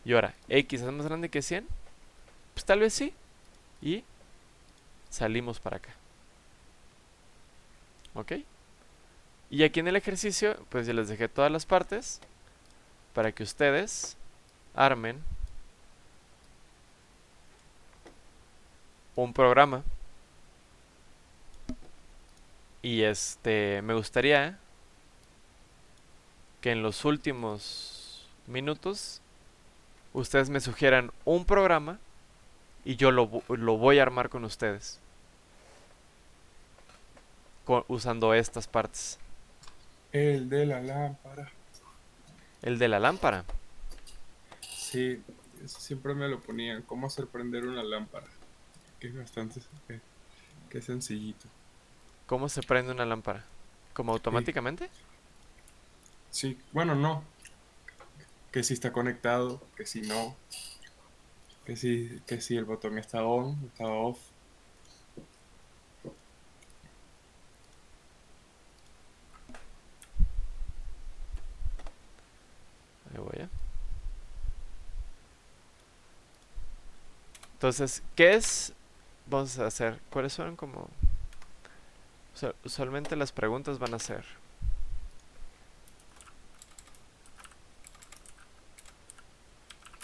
Y ahora, ¿X es más grande que 100? Pues tal vez sí. Y salimos para acá. ¿Ok? Y aquí en el ejercicio, pues ya les dejé todas las partes para que ustedes armen un programa Y me gustaría que en los últimos minutos ustedes me sugieran un programa y yo lo voy a armar con ustedes. Usando estas partes. El de la lámpara. El de la lámpara. Sí, eso siempre me lo ponían. ¿Cómo hacer prender una lámpara? Que es bastante, que es sencillito. ¿Cómo se prende una lámpara? ¿Como automáticamente? Sí, bueno, no. Que si está conectado, que si no. Que si el botón está on, está off. Ahí voy, ¿eh? Entonces, ¿qué es? Vamos a hacer. ¿Cuáles son como? Usualmente las preguntas van a ser.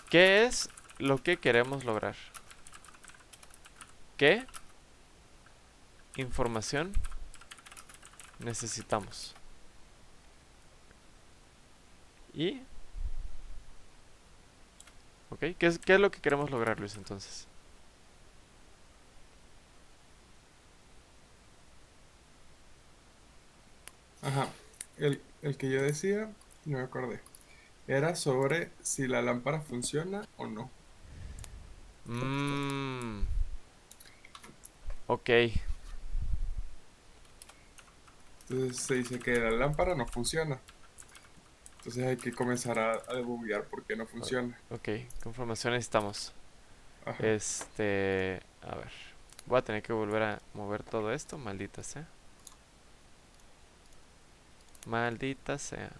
¿Qué es lo que queremos lograr? ¿Qué información necesitamos? Y... ¿Ok? ¿Qué es lo que queremos lograr, Luis, entonces? Ajá. El que yo decía, no me acordé. Era sobre si la lámpara funciona o no. Ok. Entonces se dice que la lámpara no funciona. Entonces hay que comenzar a debuguear por qué no funciona. Ok. ¿Qué información necesitamos? Ajá. A ver. Voy a tener que volver a mover todo esto. Maldita sea. Maldita sea.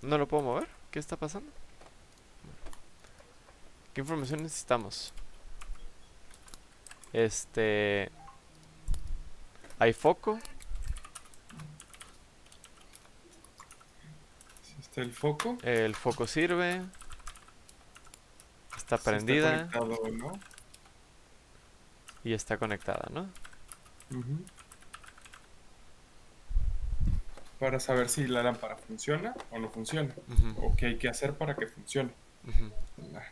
¿No lo puedo mover? ¿Qué está pasando? ¿Qué información necesitamos? ¿Hay foco? Si está el foco, El foco sirve. Está si está prendida conectado o no. y está conectada, ¿no? Ujú. Para saber si la lámpara funciona o no funciona. Ujú, O qué hay que hacer para que funcione. ujú. Ah,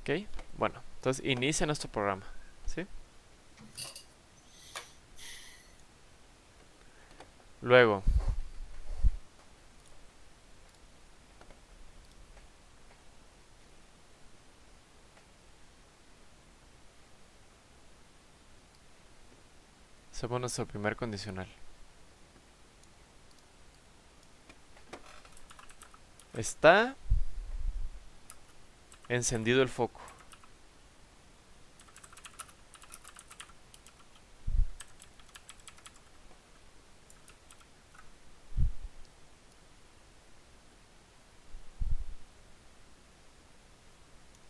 Ok, bueno, entonces inicia nuestro programa, ¿sí? Luego, hacemos nuestro primer condicional. Está encendido el foco.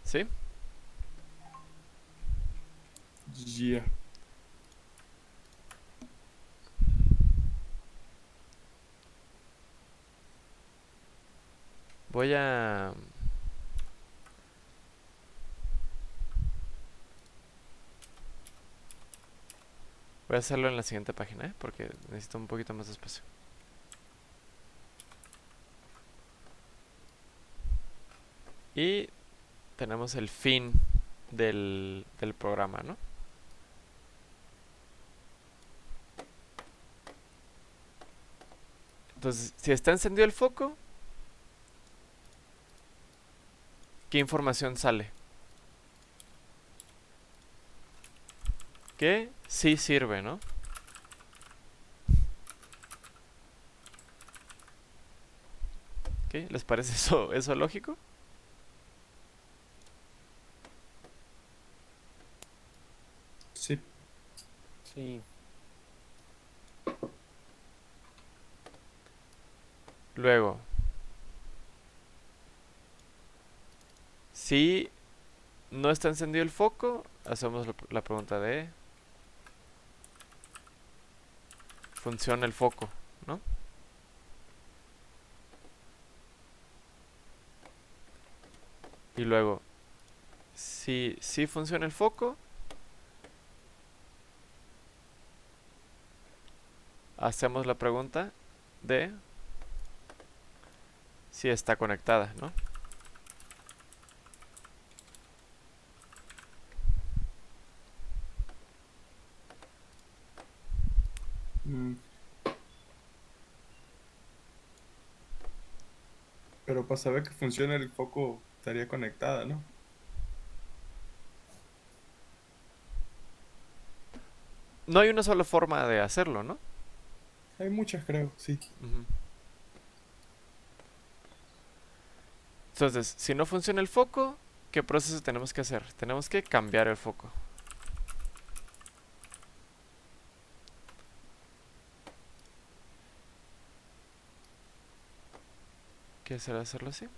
¿Sí? yeah. Voy a... Voy a hacerlo en la siguiente página, ¿eh? Porque necesito un poquito más de espacio. Y tenemos el fin del programa, ¿no? Entonces, si está encendido el foco, ¿qué información sale? Que sí sirve, ¿no? ¿Qué? ¿Les parece eso lógico? Sí. Sí. Luego, Si no está encendido el foco, hacemos la pregunta de ¿funciona el foco? ¿No? Y luego, si funciona el foco, hacemos la pregunta de si está conectada, ¿no? Pero para saber que funciona el foco estaría conectada, ¿no? No hay una sola forma de hacerlo, ¿no? Hay muchas, creo, sí. Ujú. Entonces, si no funciona el foco, ¿qué proceso tenemos que hacer? Tenemos que cambiar el foco. ¿Qué será hacerlo así?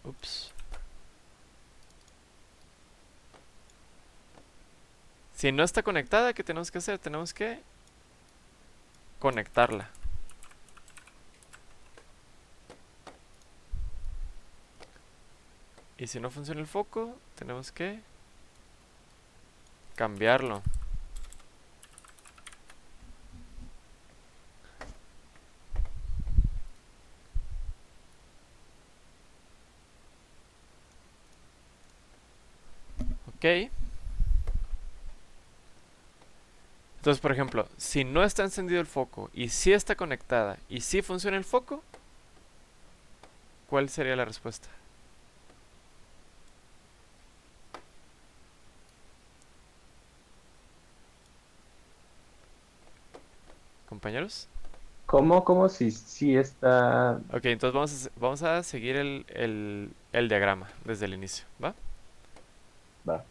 Ups. Si no está conectada, ¿qué tenemos que hacer? Tenemos que conectarla. Y si no funciona el foco, tenemos que cambiarlo. Ok. Entonces, por ejemplo, si no está encendido el foco y si está conectada y si funciona el foco, ¿cuál sería la respuesta? ¿Compañeros? ¿Cómo si está... Ok, entonces vamos a seguir el diagrama desde el inicio, ¿va? Va.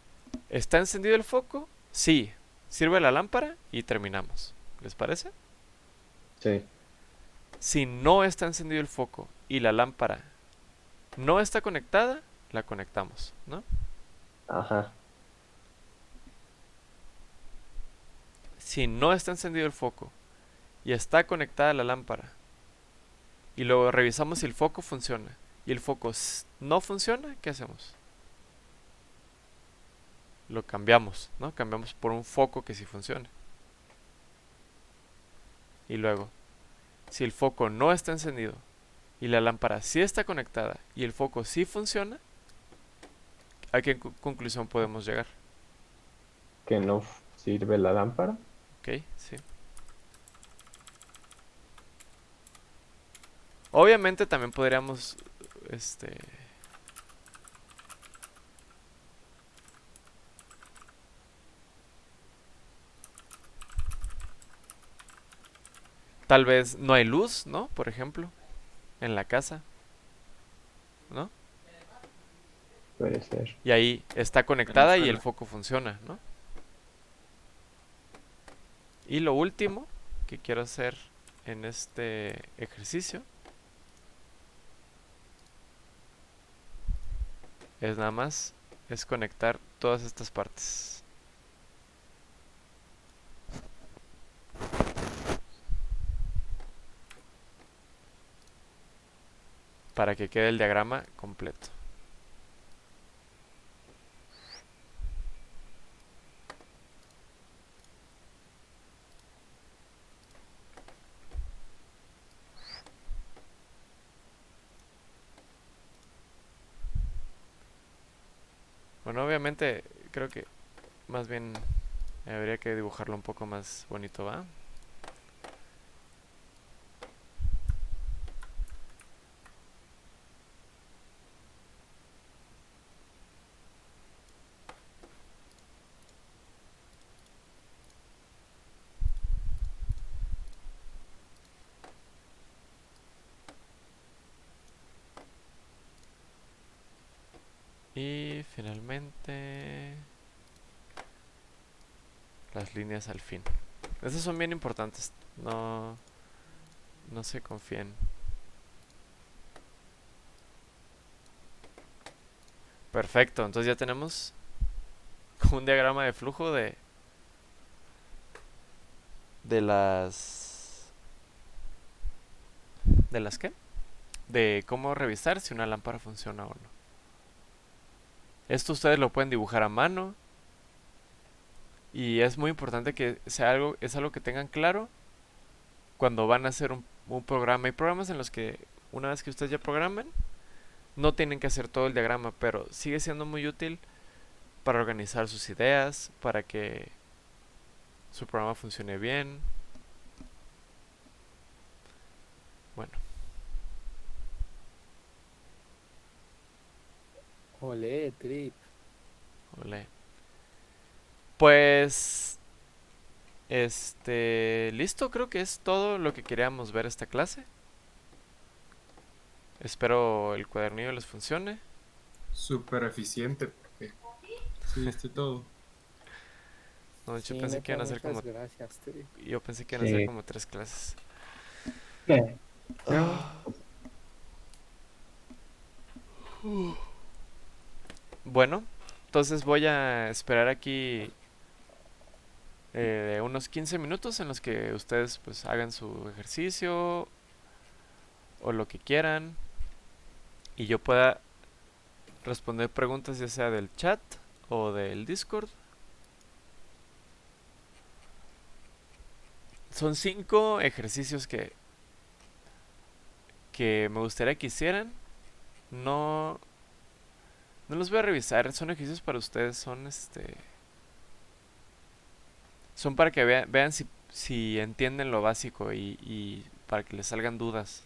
¿Está encendido el foco? Sí. Sirve la lámpara y terminamos. ¿Les parece? Sí. Si no está encendido el foco y la lámpara no está conectada, la conectamos, ¿no? Ajá. Si no está encendido el foco y está conectada la lámpara y luego revisamos si el foco funciona y el foco no funciona, ¿qué hacemos? Lo cambiamos, ¿no? Cambiamos por un foco que sí funcione. Y luego, si el foco no está encendido y la lámpara sí está conectada y el foco sí funciona, ¿a qué conclusión podemos llegar? Que no sirve la lámpara. Ok, sí. Obviamente también podríamos, tal vez no hay luz, ¿no? Por ejemplo, en la casa, ¿no? Puede ser. Y ahí está conectada y el suena. foco funciona, ¿no? Y lo último que quiero hacer en este ejercicio es nada más conectar todas estas partes. Para que quede el diagrama completo. Bueno, obviamente creo que más bien habría que dibujarlo un poco más bonito, ¿va? Y finalmente las líneas al fin. Esas son bien importantes. No No se confíen. Perfecto, entonces ya tenemos un diagrama de flujo de las... ¿De las qué? De cómo revisar si una lámpara funciona o no. Esto ustedes lo pueden dibujar a mano y es muy importante que sea algo, es algo que tengan claro cuando van a hacer un programa. Hay programas en los que una vez que ustedes ya programen, no tienen que hacer todo el diagrama, pero sigue siendo muy útil para organizar sus ideas, para que su programa funcione bien. Bueno, Olé, trip. ole. Pues, listo, creo que es todo lo que queríamos ver esta clase. Espero el cuadernillo les funcione. Súper eficiente, porque sí, viste todo. No, de hecho Sí, pensé que neta, iban a ser muchas como, gracias, trip. yo pensé que iban a ser Sí. como 3 clases. No, Bueno, entonces voy a esperar aquí unos 15 minutos en los que ustedes pues hagan su ejercicio o lo que quieran y yo pueda responder preguntas ya sea del chat o del Discord. Son 5 ejercicios que me gustaría que hicieran. No, no los voy a revisar, son ejercicios para ustedes, son para que vean si entienden lo básico y para que les salgan dudas.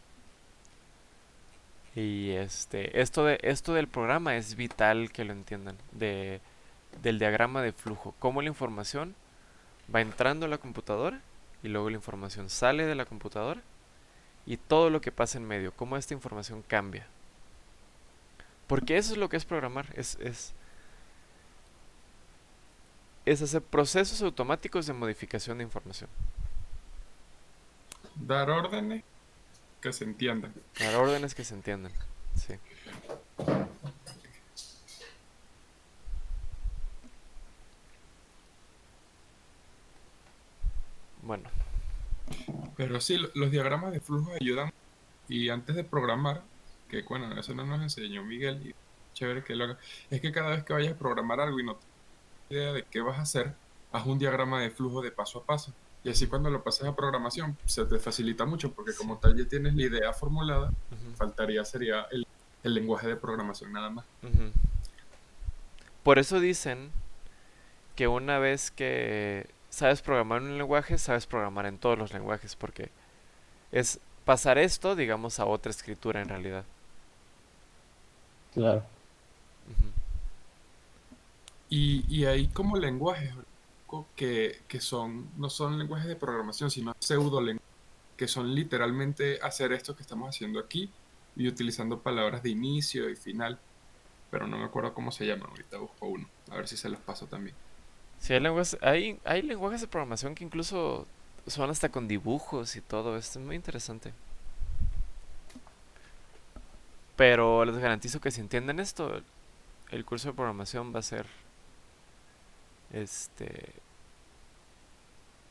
Y esto del programa es vital que lo entiendan, del diagrama de flujo, cómo la información va entrando a la computadora y luego la información sale de la computadora y todo lo que pasa en medio, cómo esta información cambia. Porque eso es lo que es programar, es hacer procesos automáticos de modificación de información. Dar órdenes que se entiendan. Dar órdenes que se entiendan. Sí. Bueno, Pero sí, los diagramas de flujo ayudan. Y antes de programar, que bueno, eso no nos enseñó Miguel, y chévere que lo haga, es que cada vez que vayas a programar algo y no tienes idea de qué vas a hacer, haz un diagrama de flujo de paso a paso. Y así cuando lo pases a programación, se te facilita mucho, porque sí. como tal ya tienes la idea formulada, Ujú, faltaría sería el lenguaje de programación nada más. ujú. Por eso dicen que una vez que sabes programar en un lenguaje, sabes programar en todos los lenguajes, porque es pasar esto, digamos, a otra escritura en realidad. claro. Ujú. Y hay como lenguajes que son, no son lenguajes de programación, sino pseudo que son literalmente hacer esto que estamos haciendo aquí y utilizando palabras de inicio y final, pero no me acuerdo cómo se llaman. Ahorita busco uno, a ver si se los paso también. Sí, hay lenguajes de programación que incluso son hasta con dibujos y todo. Esto es muy interesante. Pero les garantizo que si entienden esto, el curso de programación va a ser este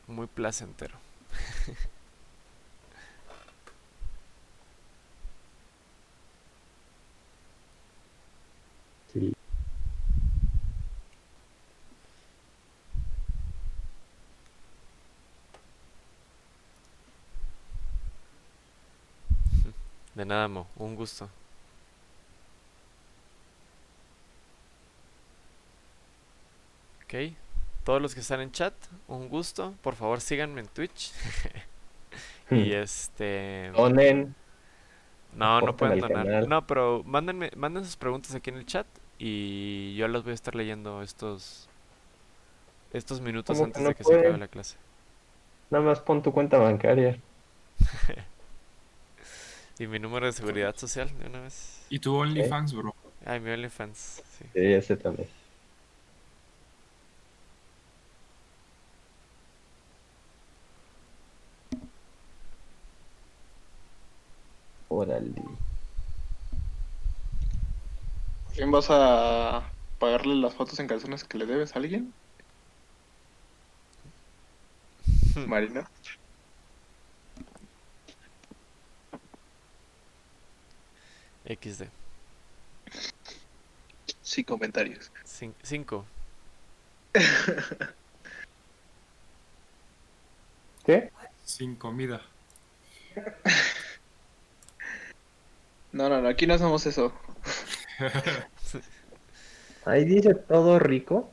muy placentero. Sí. De nada, Mo, un gusto. Ok, todos los que están en chat, un gusto. Por favor, síganme en Twitch. Y Donen, no, no aporten pueden al donar. canal. No, pero manden sus preguntas aquí en el chat y yo las voy a estar leyendo estos minutos ¿Cómo que antes de no que se acabe pueden? la clase. Nada más pon tu cuenta bancaria. Y mi número de seguridad social de una vez. Y tu ¿Eh? OnlyFans, bro. Ay, mi OnlyFans, sí. Sí, ese también. Órale. ¿Quién vas a pagarle las fotos en calzones que le debes a alguien? Marina. XD. Sí, comentarios. 5. ¿Qué? Sin comida. No, aquí no hacemos eso. Ahí dice todo rico.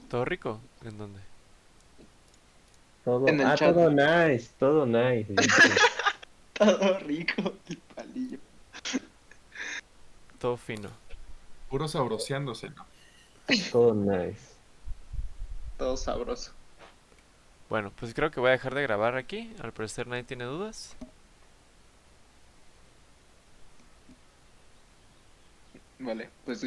¿Todo rico? ¿En dónde? Todo. En el chat. Todo nice. Todo nice. dice. Todo rico, el palillo. Todo fino. Puro sabroseándose, ¿no? Todo nice. Todo sabroso. Bueno, pues creo que voy a dejar de grabar aquí. Al parecer nadie tiene dudas. Vale, pues